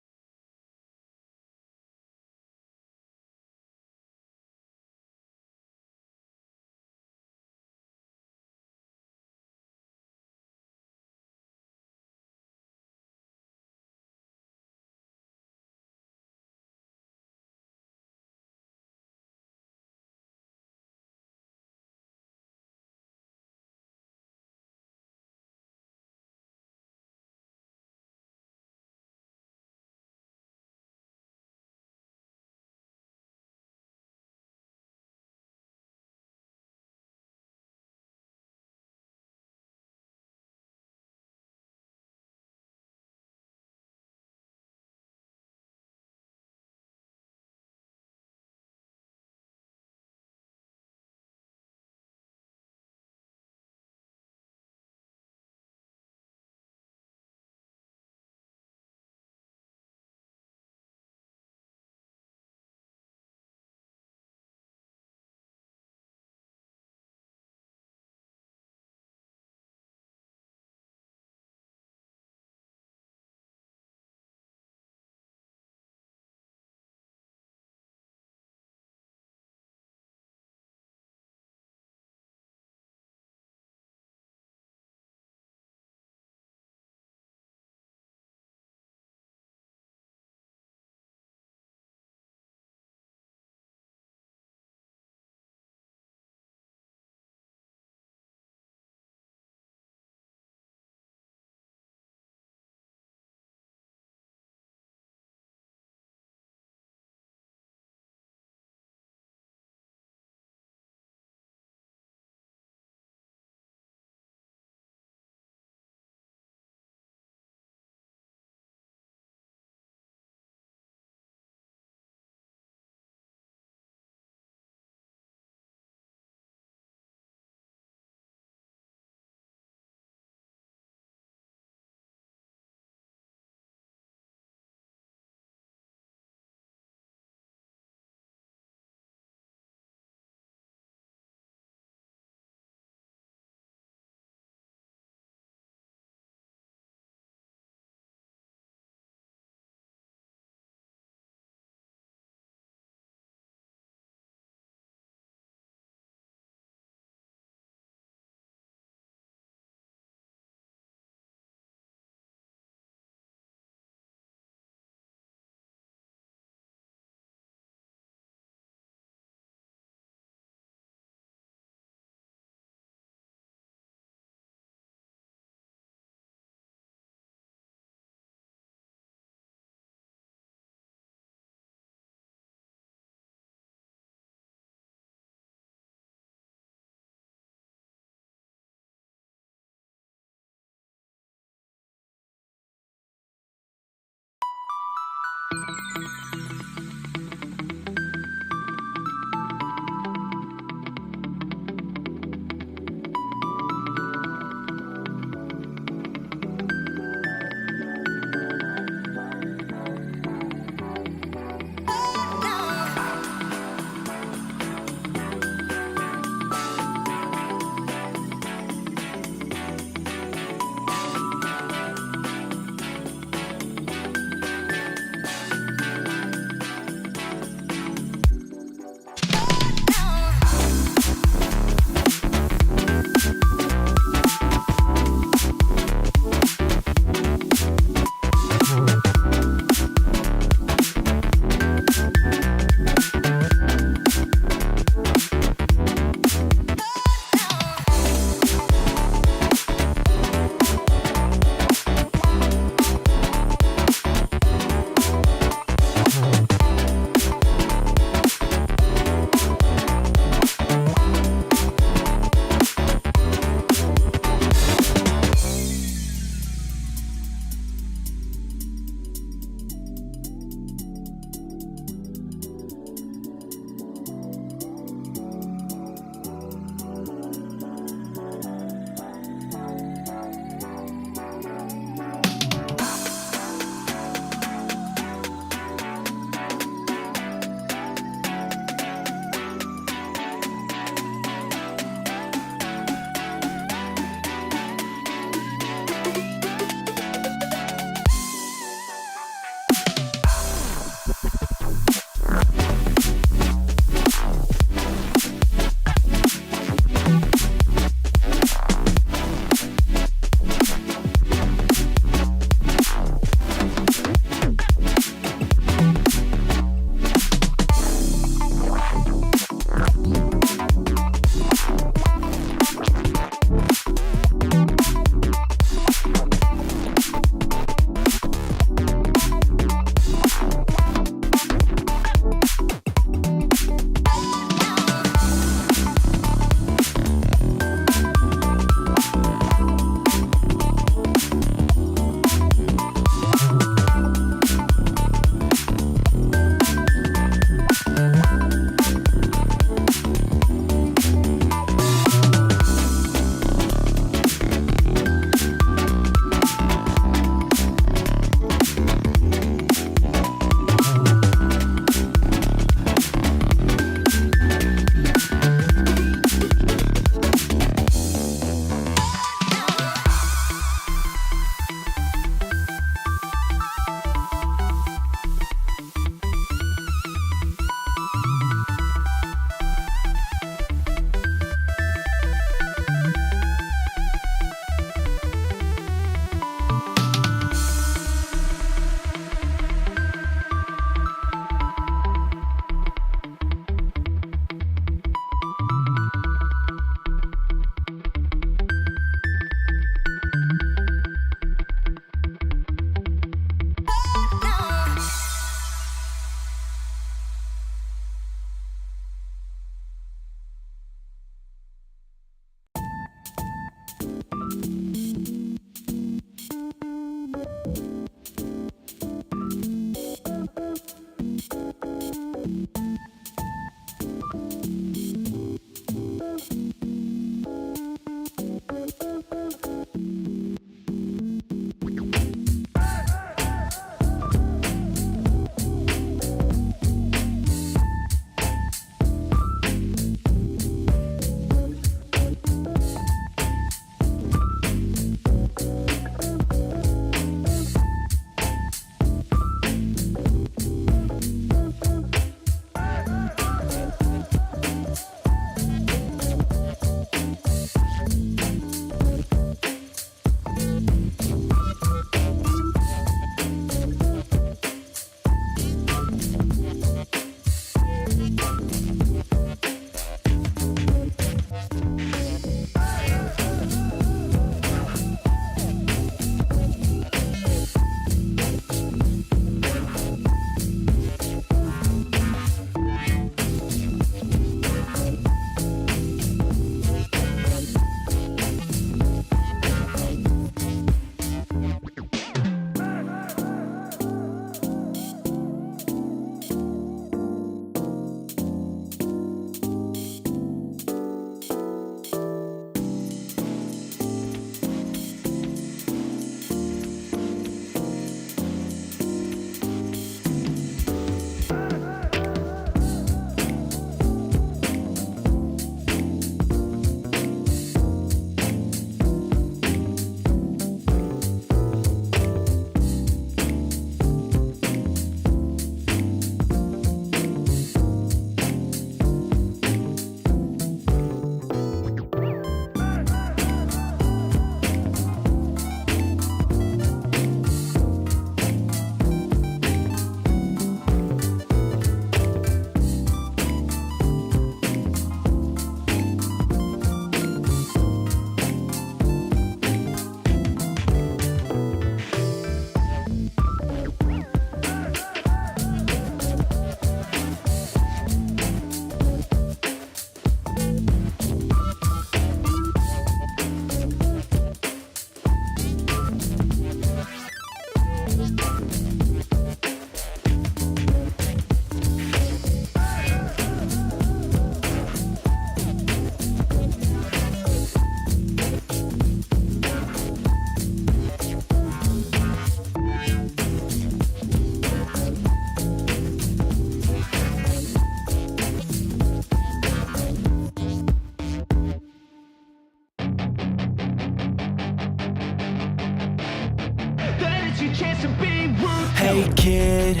chance to be ruthless. Hey kid,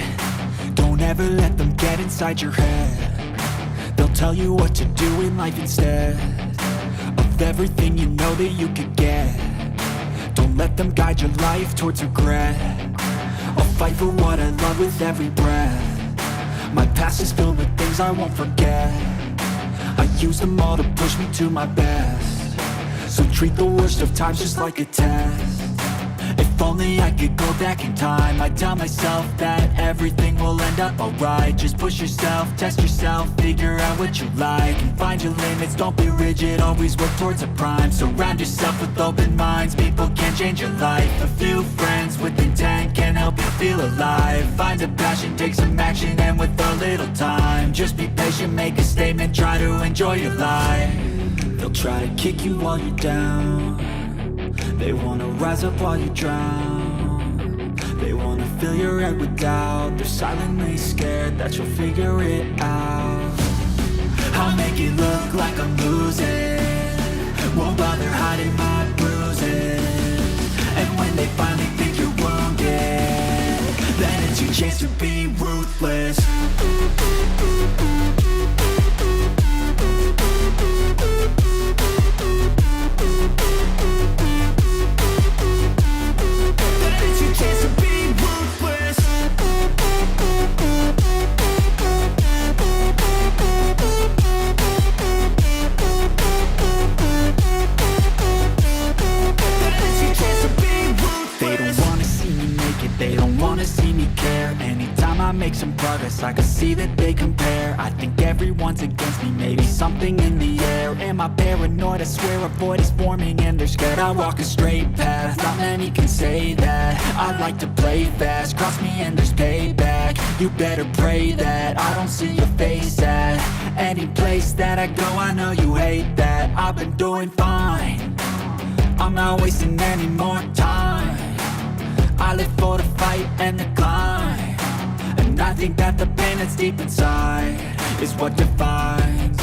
don't ever let them get inside your head. They'll tell you what to do in life instead of everything you know that you could get. Don't let them guide your life towards regret. I'll fight for what I love with every breath. My past is filled with things I won't forget. I use them all to push me to my best. So treat the worst of times just like a test. If only I could go back in time, I'd tell myself that everything will end up alright. Just push yourself, test yourself, figure out what you like, and find your limits, don't be rigid, always work towards a prime. Surround yourself with open minds, people can change your life. A few friends with intent can help you feel alive. Find a passion, take some action, and with a little time, just be patient, make a statement, try to enjoy your life. They'll try to kick you while you're down. They wanna rise up while you drown. They wanna fill your head with doubt. They're silently scared that you'll figure it out. I'll make it look like I'm losing, won't bother hiding my bruises. And when they finally think you're wounded, then it's your chance to be ruthless. Make some progress, I can see that they compare. I think everyone's against me, maybe something in the air. Am I paranoid? I swear a void is forming and they're scared. I walk a straight path, not many can say that. I like to play fast, cross me and there's payback. You better pray that I don't see your face at any place that I go. I know you hate that. I've been doing fine, I'm not wasting any more time. I live for the fight and the climb. And I think that the pain that's deep inside is what defines.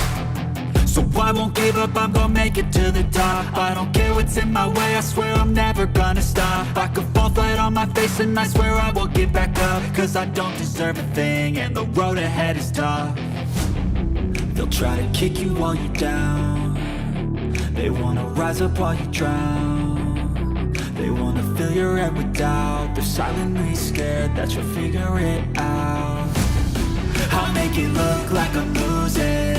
So I won't give up, I'm gonna make it to the top. I don't care what's in my way, I swear I'm never gonna stop. I could fall flat on my face and I swear I will get back up. Cause I don't deserve a thing and the road ahead is tough. They'll try to kick you while you're down. They wanna rise up while you drown. They wanna fill your head with doubt. They're silently scared that you'll figure it out. I'll make it look like I'm losing,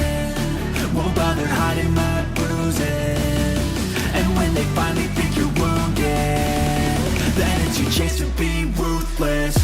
won't bother hiding my bruises. And when they finally think you're wounded, then it's your chance to be ruthless.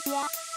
Yeah.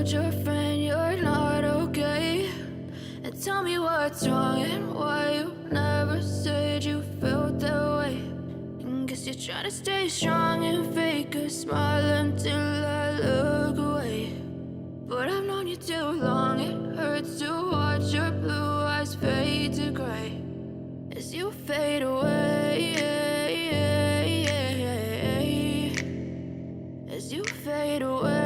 told your friend you're not okay? And tell me what's wrong and why you never said you felt that way. And guess you're trying to stay strong and fake a smile until I look away. But I've known you too long, it hurts to watch your blue eyes fade to gray as you fade away, as you fade away.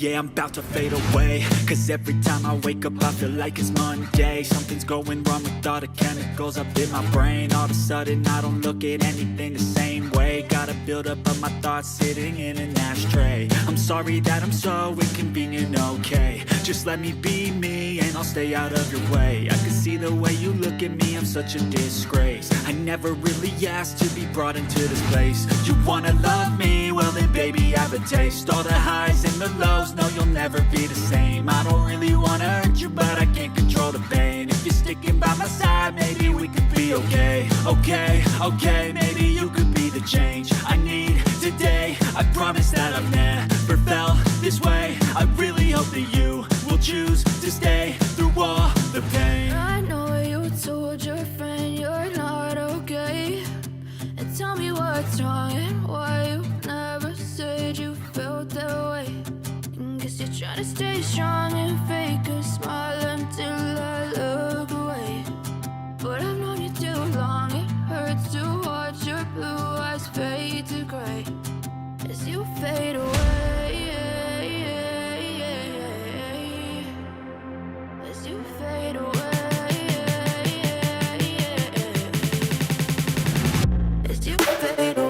Yeah, I'm about to fade away, 'cause every time I wake up I feel like it's Monday. Something's going wrong with all the chemicals up in my brain. All of a sudden I don't look at anything the same way. Got a buildup of my thoughts sitting in an ashtray. I'm sorry that I'm so inconvenient, okay? Just let me be me and I'll stay out of your way. I can see the way you look at me, I'm such a disgrace. I never really asked to be brought into this place. You wanna love me? Well then baby have a taste. All the highs and the lows, no you'll never be the same. I don't really wanna hurt you but I can't control the pain. If you're sticking by my side maybe we could be okay. Okay, maybe you could be the change I need today. I promise that I've never felt this way. I really hope that you will choose to stay through all the pain. I know you told your friend you're not okay. And tell me what's wrong and why you never said you felt that way. And guess you're trying to stay strong and fake a smile until I look away. But I've known you too long, it hurts to watch your blue eyes fade to gray as you fade away, as you fade away, as you fade away.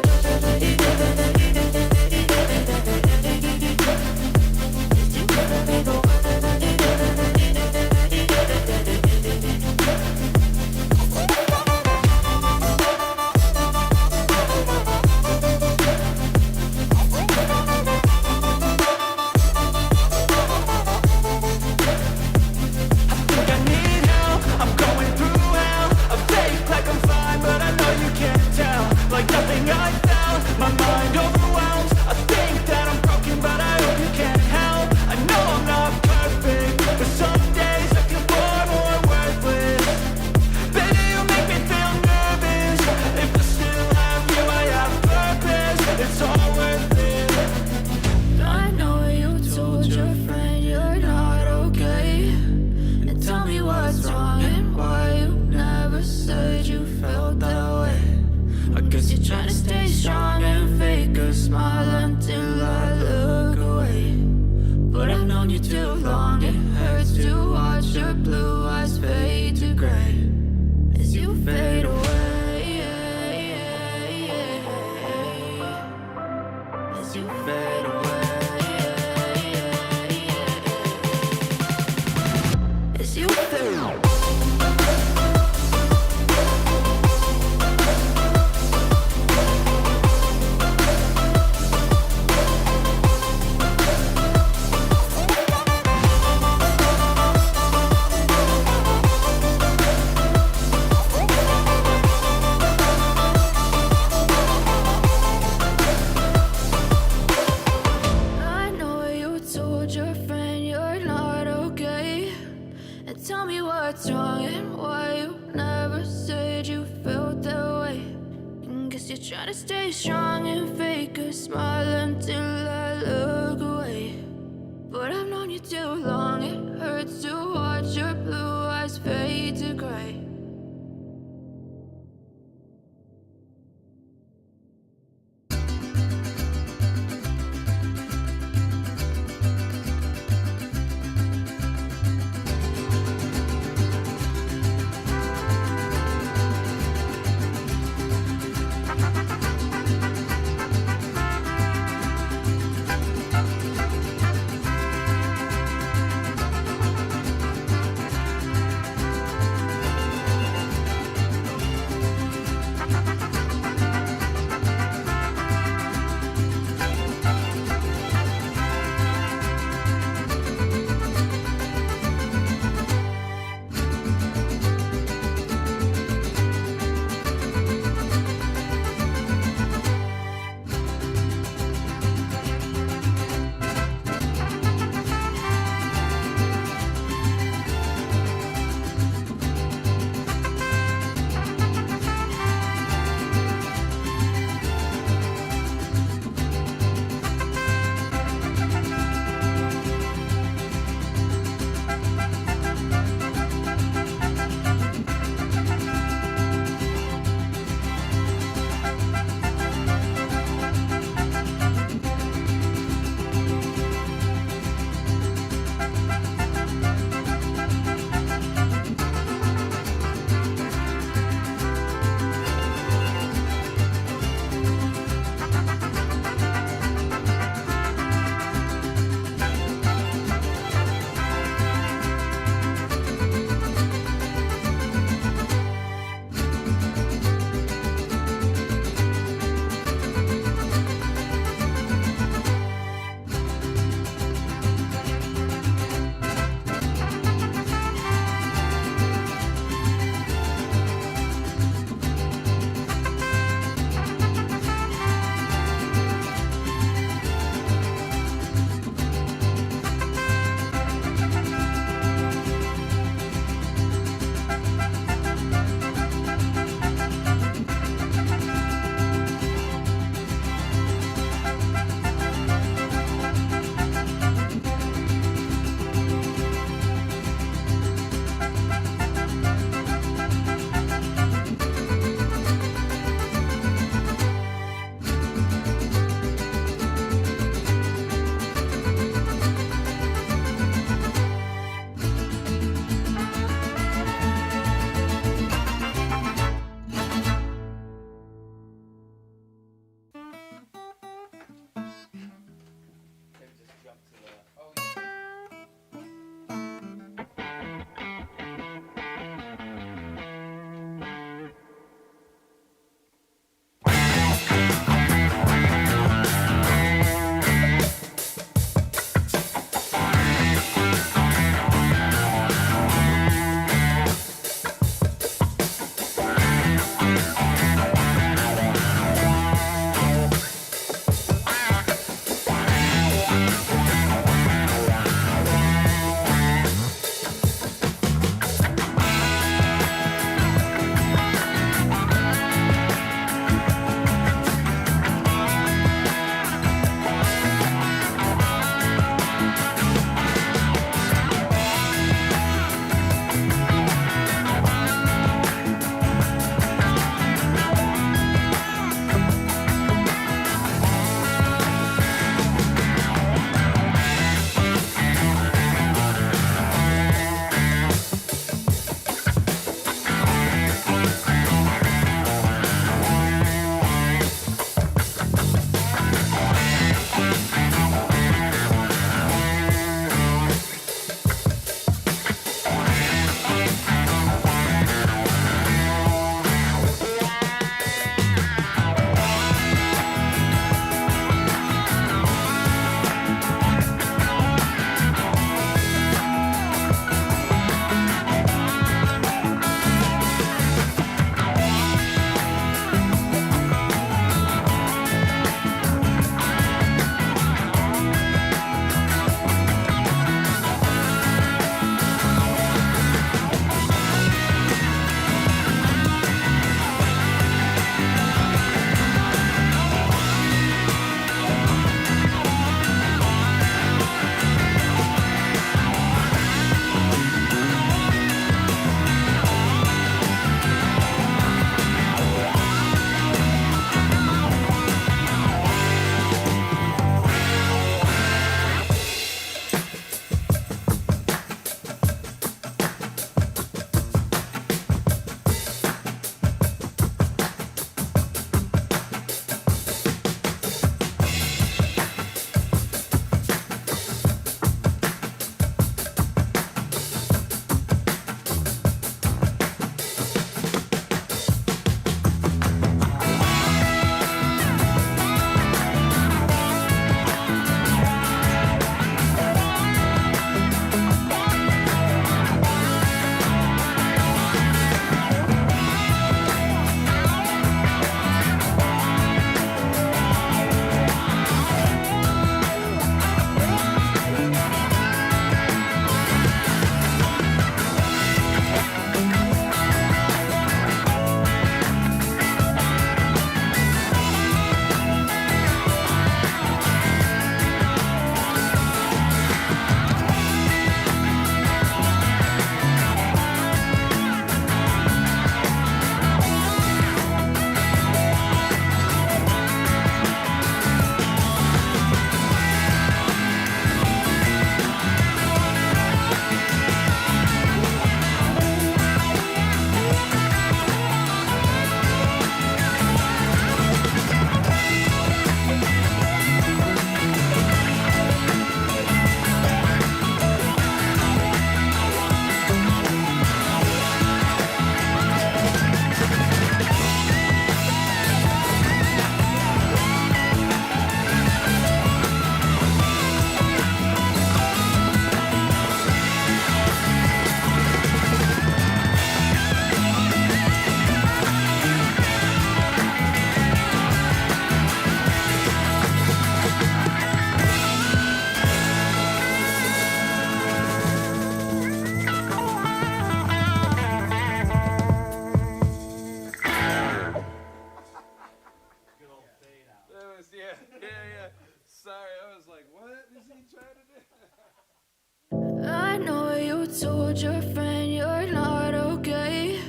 Yeah. Sorry, I was like, what is he trying to do? I know you told your friend you're not okay.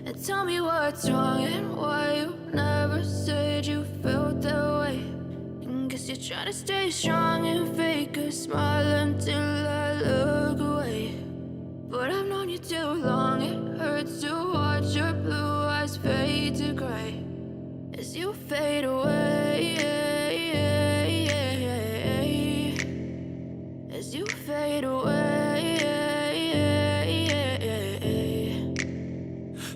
And tell me what's wrong and why you never said you felt that way. And guess you're trying to stay strong and fake a smile until I look away. But I've known you too long, it hurts to watch your blue eyes fade to gray as you fade away. As you fade away.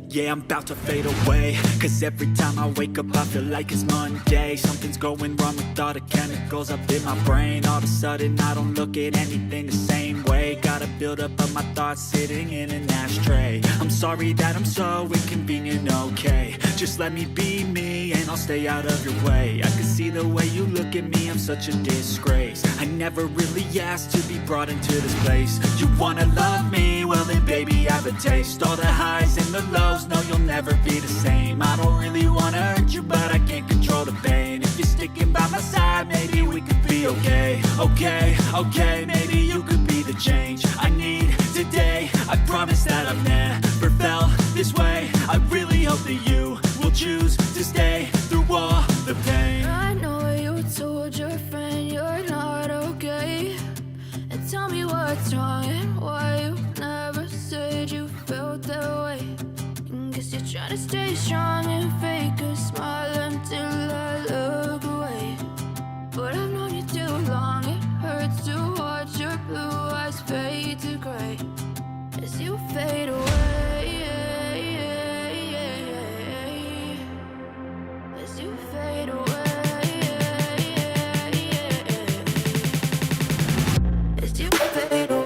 Yeah, I'm about to fade away, cause every time I wake up I feel like it's Monday. Something's going wrong with all the chemicals up in my brain. All of a sudden I don't look at anything the same way. Gotta build up of my thoughts sitting in an ashtray. I'm sorry that I'm so inconvenient, okay. Just let me be me and I'll stay out of your way. I can see the way you look at me, I'm such a disgrace. I never really asked to be brought into this place. You wanna love me? Well then baby I have a taste. All the highs and the lows, no you'll never be the same. I don't really wanna hurt you but I can't control the pain. If you're sticking by my side maybe we could be okay. Okay, maybe you could be the change I need today. I promise that I've never felt this way. I really hope that you will choose to stay through all the pain. I know you told your friend you're not okay. And tell me what's wrong and why you never said you felt that way. And guess you're trying to stay strong and fake a smile until I look away. But I've known you too long, it hurts to watch your blue eyes fade to gray as you fade away. As you fade away. As you fade away.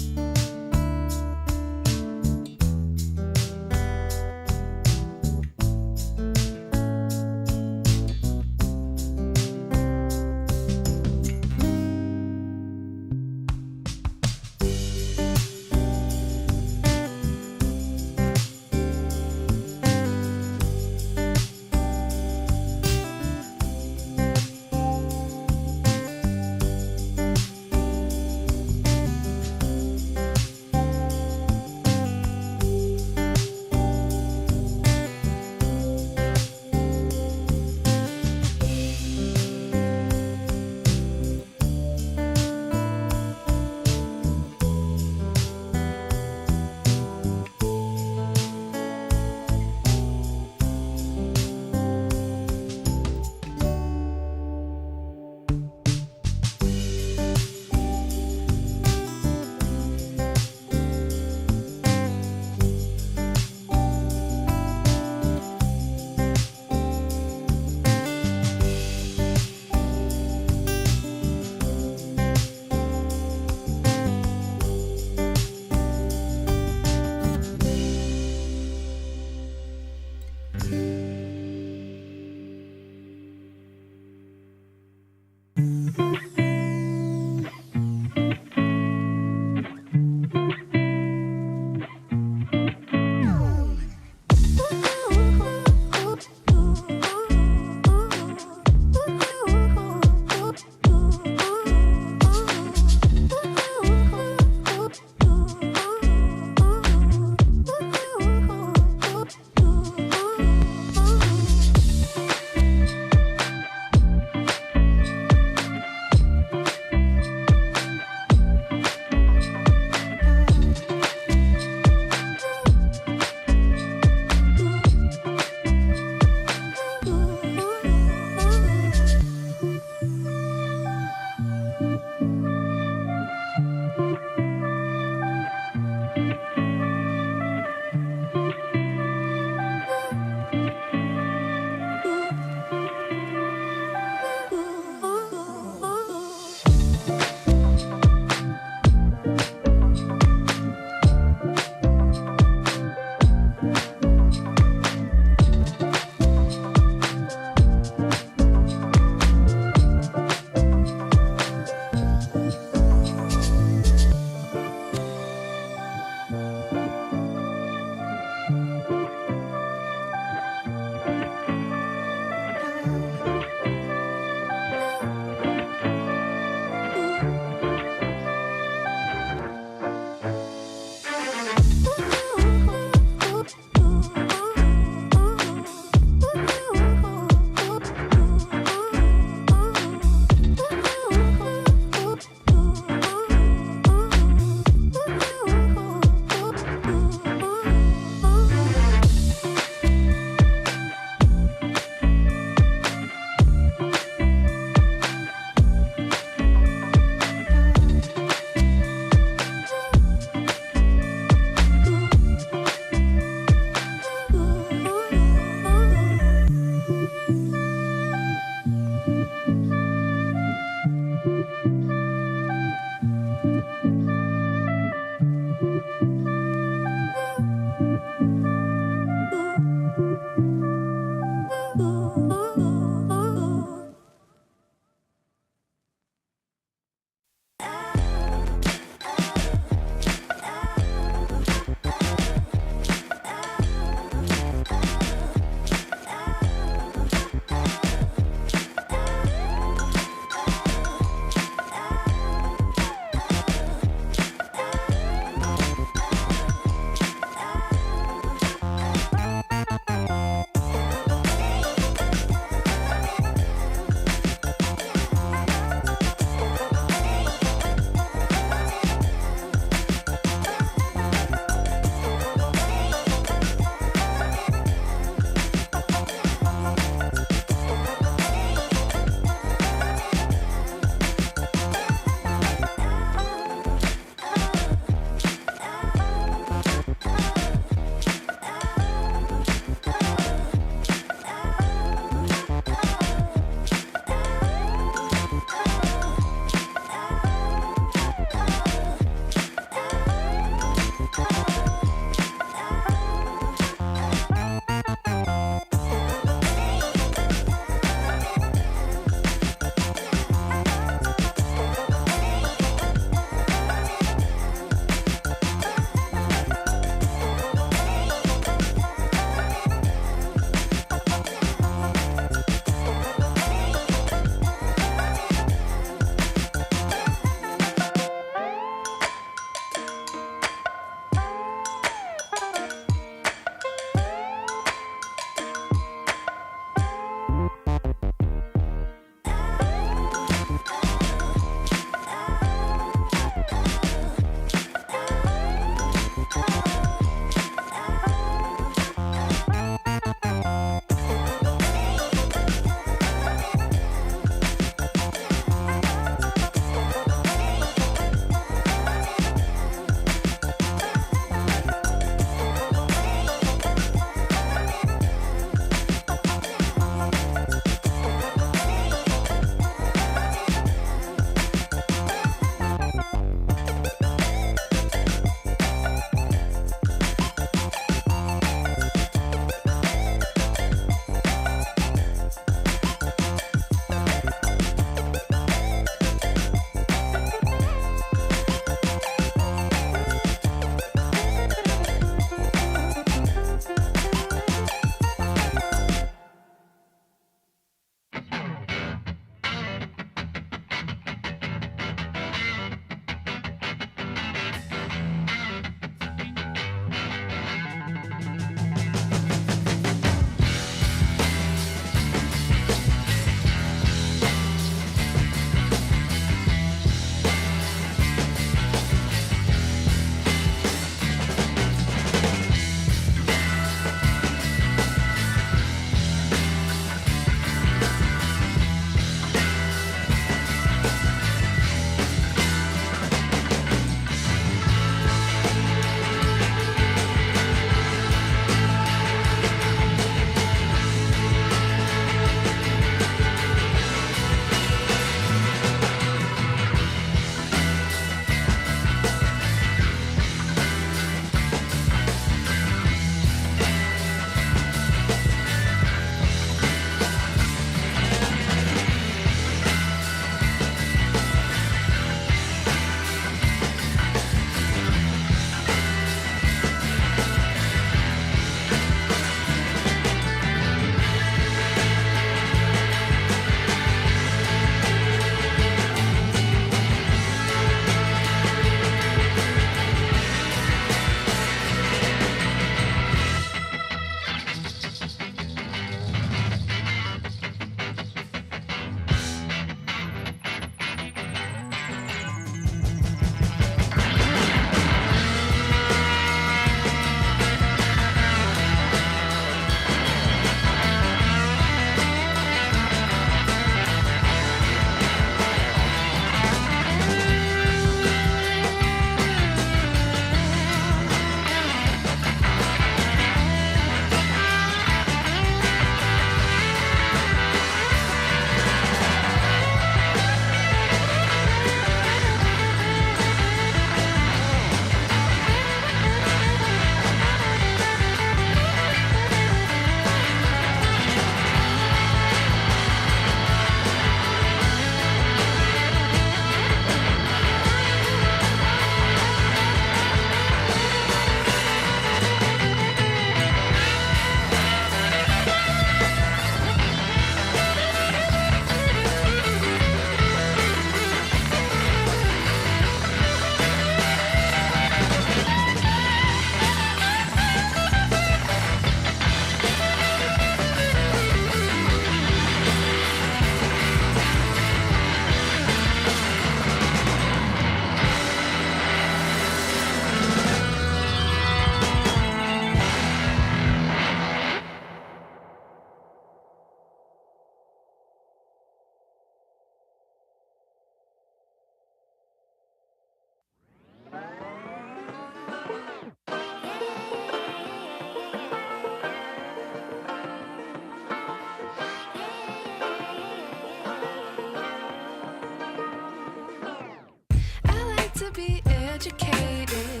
educated,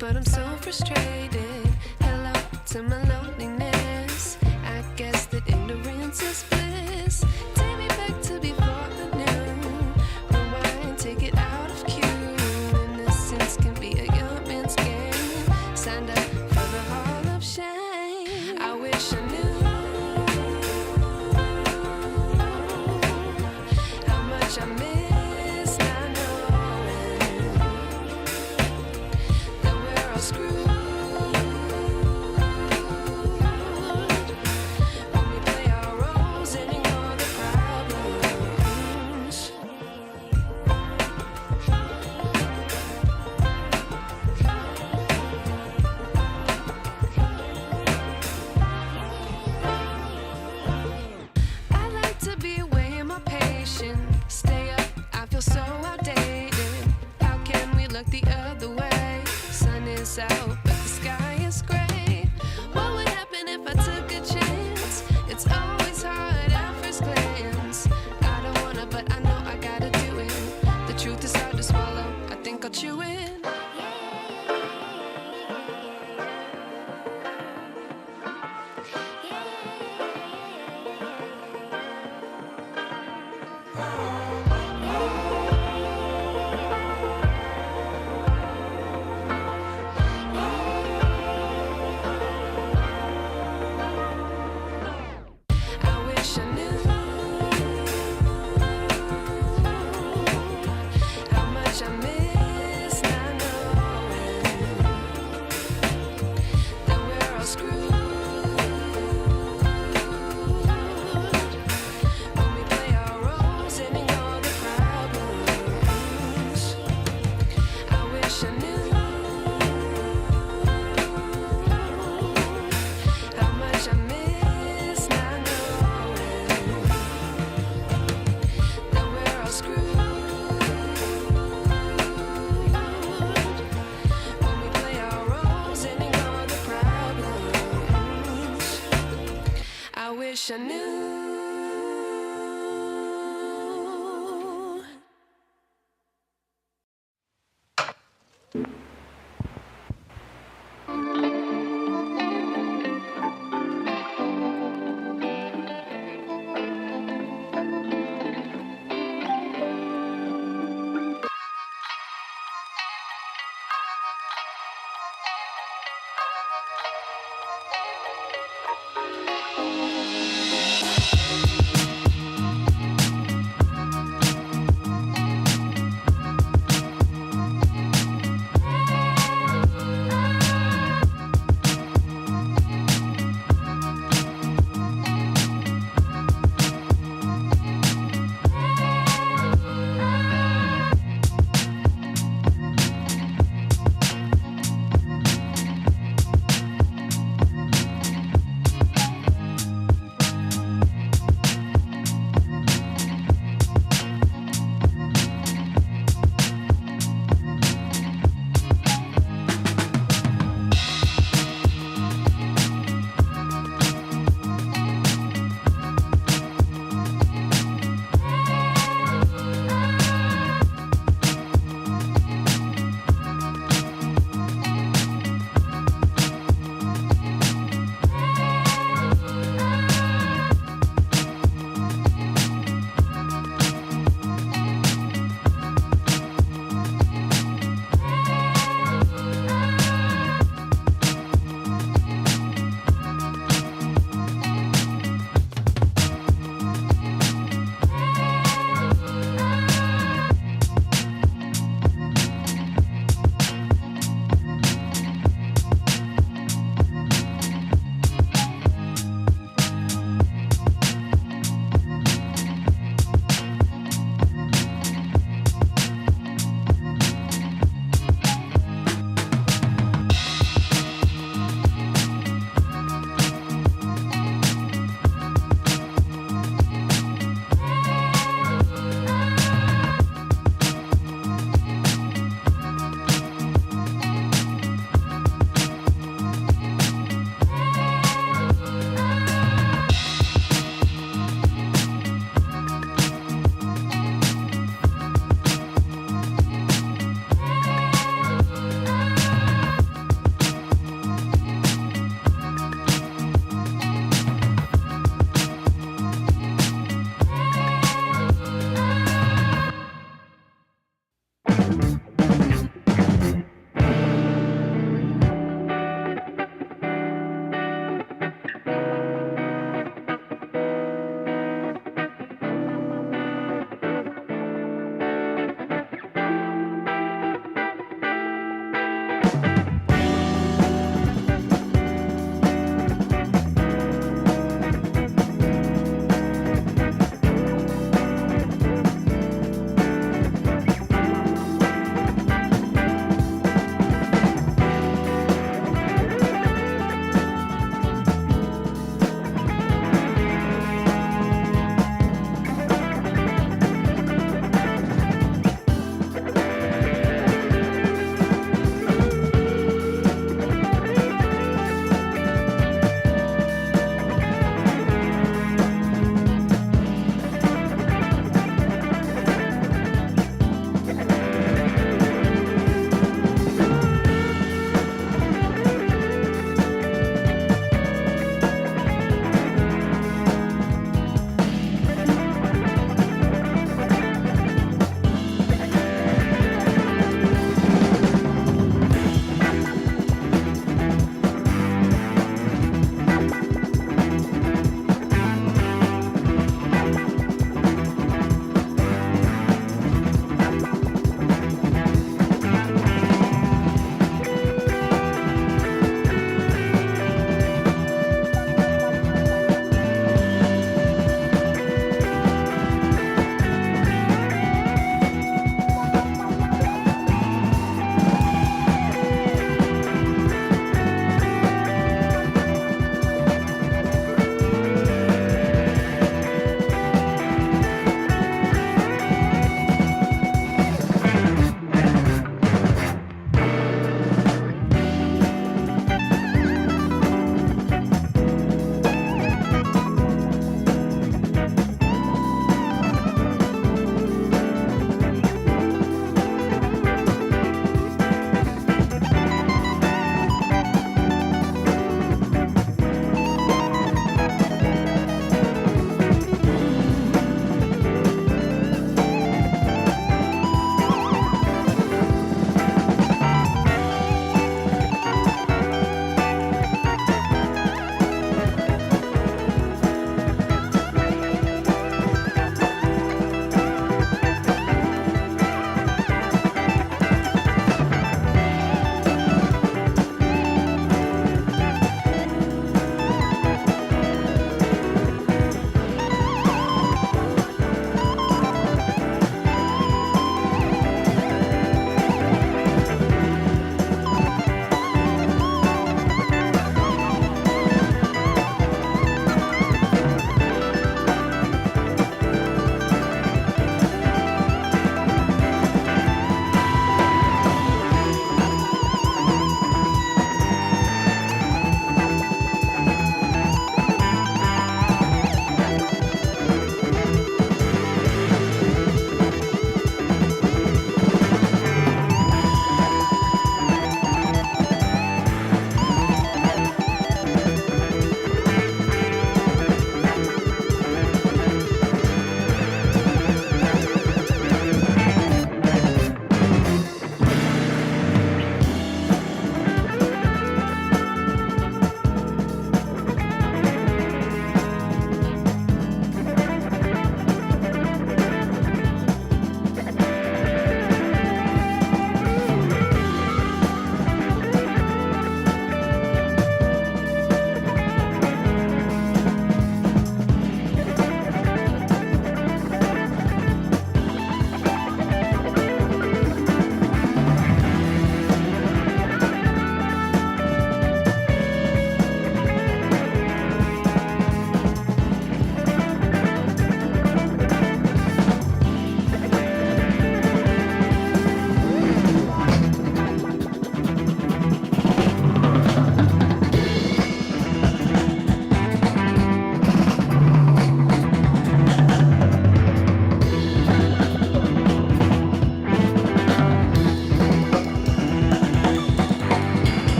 but I'm so frustrated. Hello to my loneliness. I guess that ignorance is bliss. Take me back to before I knew. Rewind, take it out of cue. Innocence can be a young man's game. Signed up for the hall of shame. I wish I knew how much I miss not knowing that we're all screwed. When we play our roles and ignore the problems. I like to be away in my patience. Stay up, I feel so outdated. How can we look the other way? Sun is out, but the sky is gray. What would happen if I took a chance? It's always hard at first glance. I don't wanna, but I know I gotta do it. The truth is hard to swallow, I think I'll chew it. I wish I knew how much I miss not knowing that we're all screwed. When we play our roles and ignore the problems. I wish I knew how much I miss not knowing that we're all screwed. When we play our roles and ignore the problems. I wish I knew.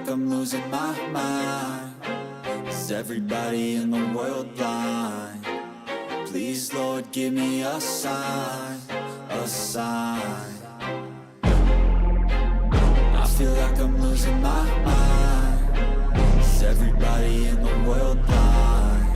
I'm losing my mind. Is everybody in the world blind? Please, Lord, give me a sign, a sign. I feel like I'm losing my mind. Is everybody in the world blind?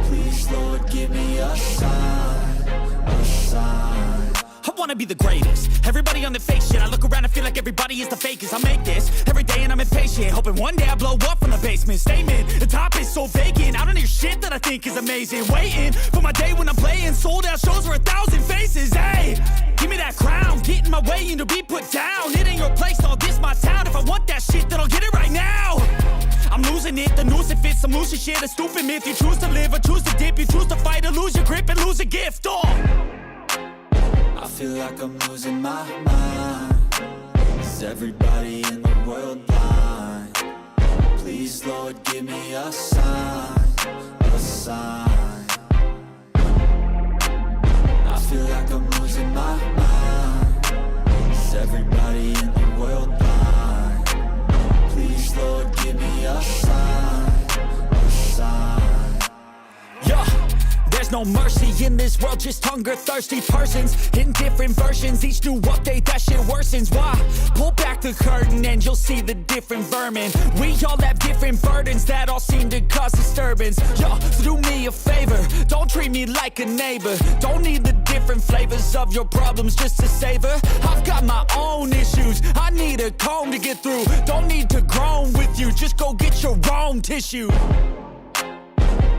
Please, Lord, give me a sign, a sign. I wanna be the greatest. Everybody on the fake shit. I look around and feel like everybody is the fakest. I make this every day and I'm impatient, hoping one day I blow up from the basement. Statement, the top is so vacant. I don't hear shit that I think is amazing. Waiting for my day when I'm playing sold out shows for 1,000 faces. Hey, give me that crown, get in my way and to be put down. It ain't your place, all this my town. If I want that shit, then I'll get it right now. I'm losing it, the noose it fits. I'm losing shit, a stupid myth. You choose to live or choose to dip. You choose to fight or lose your grip and lose a gift. I feel like I'm losing my mind. Is everybody in the world blind? Please, Lord, give me a sign, a sign. I feel like I'm losing my mind. Is everybody in the world blind? Please, Lord, give me a sign, a sign. Yeah. There's no mercy in this world, just hunger-thirsty persons in different versions. Each new update, that shit worsens. Why? Pull back the curtain and you'll see the different vermin. We all have different burdens that all seem to cause disturbance. Yo, do me a favor, don't treat me like a neighbor. Don't need the different flavors of your problems just to savor. I've got my own issues, I need a comb to get through. Don't need to groan with you, just go get your own tissue.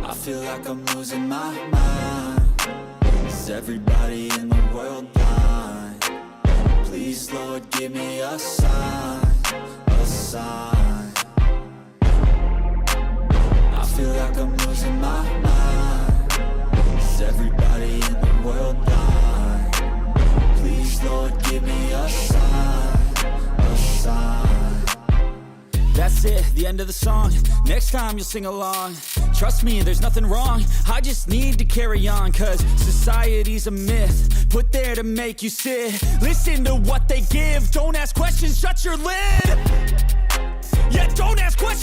I feel like I'm losing my mind. Is everybody in the world blind? Please, Lord, give me a sign, a sign. I feel like I'm losing my mind. Is everybody in the world blind? Please, Lord, give me a sign, a sign. That's it, the end of the song. Next time you'll sing along. Trust me, there's nothing wrong. I just need to carry on, cause society's a myth put there to make you sit. Listen to what they give. Don't ask questions, shut your lid. Yeah, don't ask questions.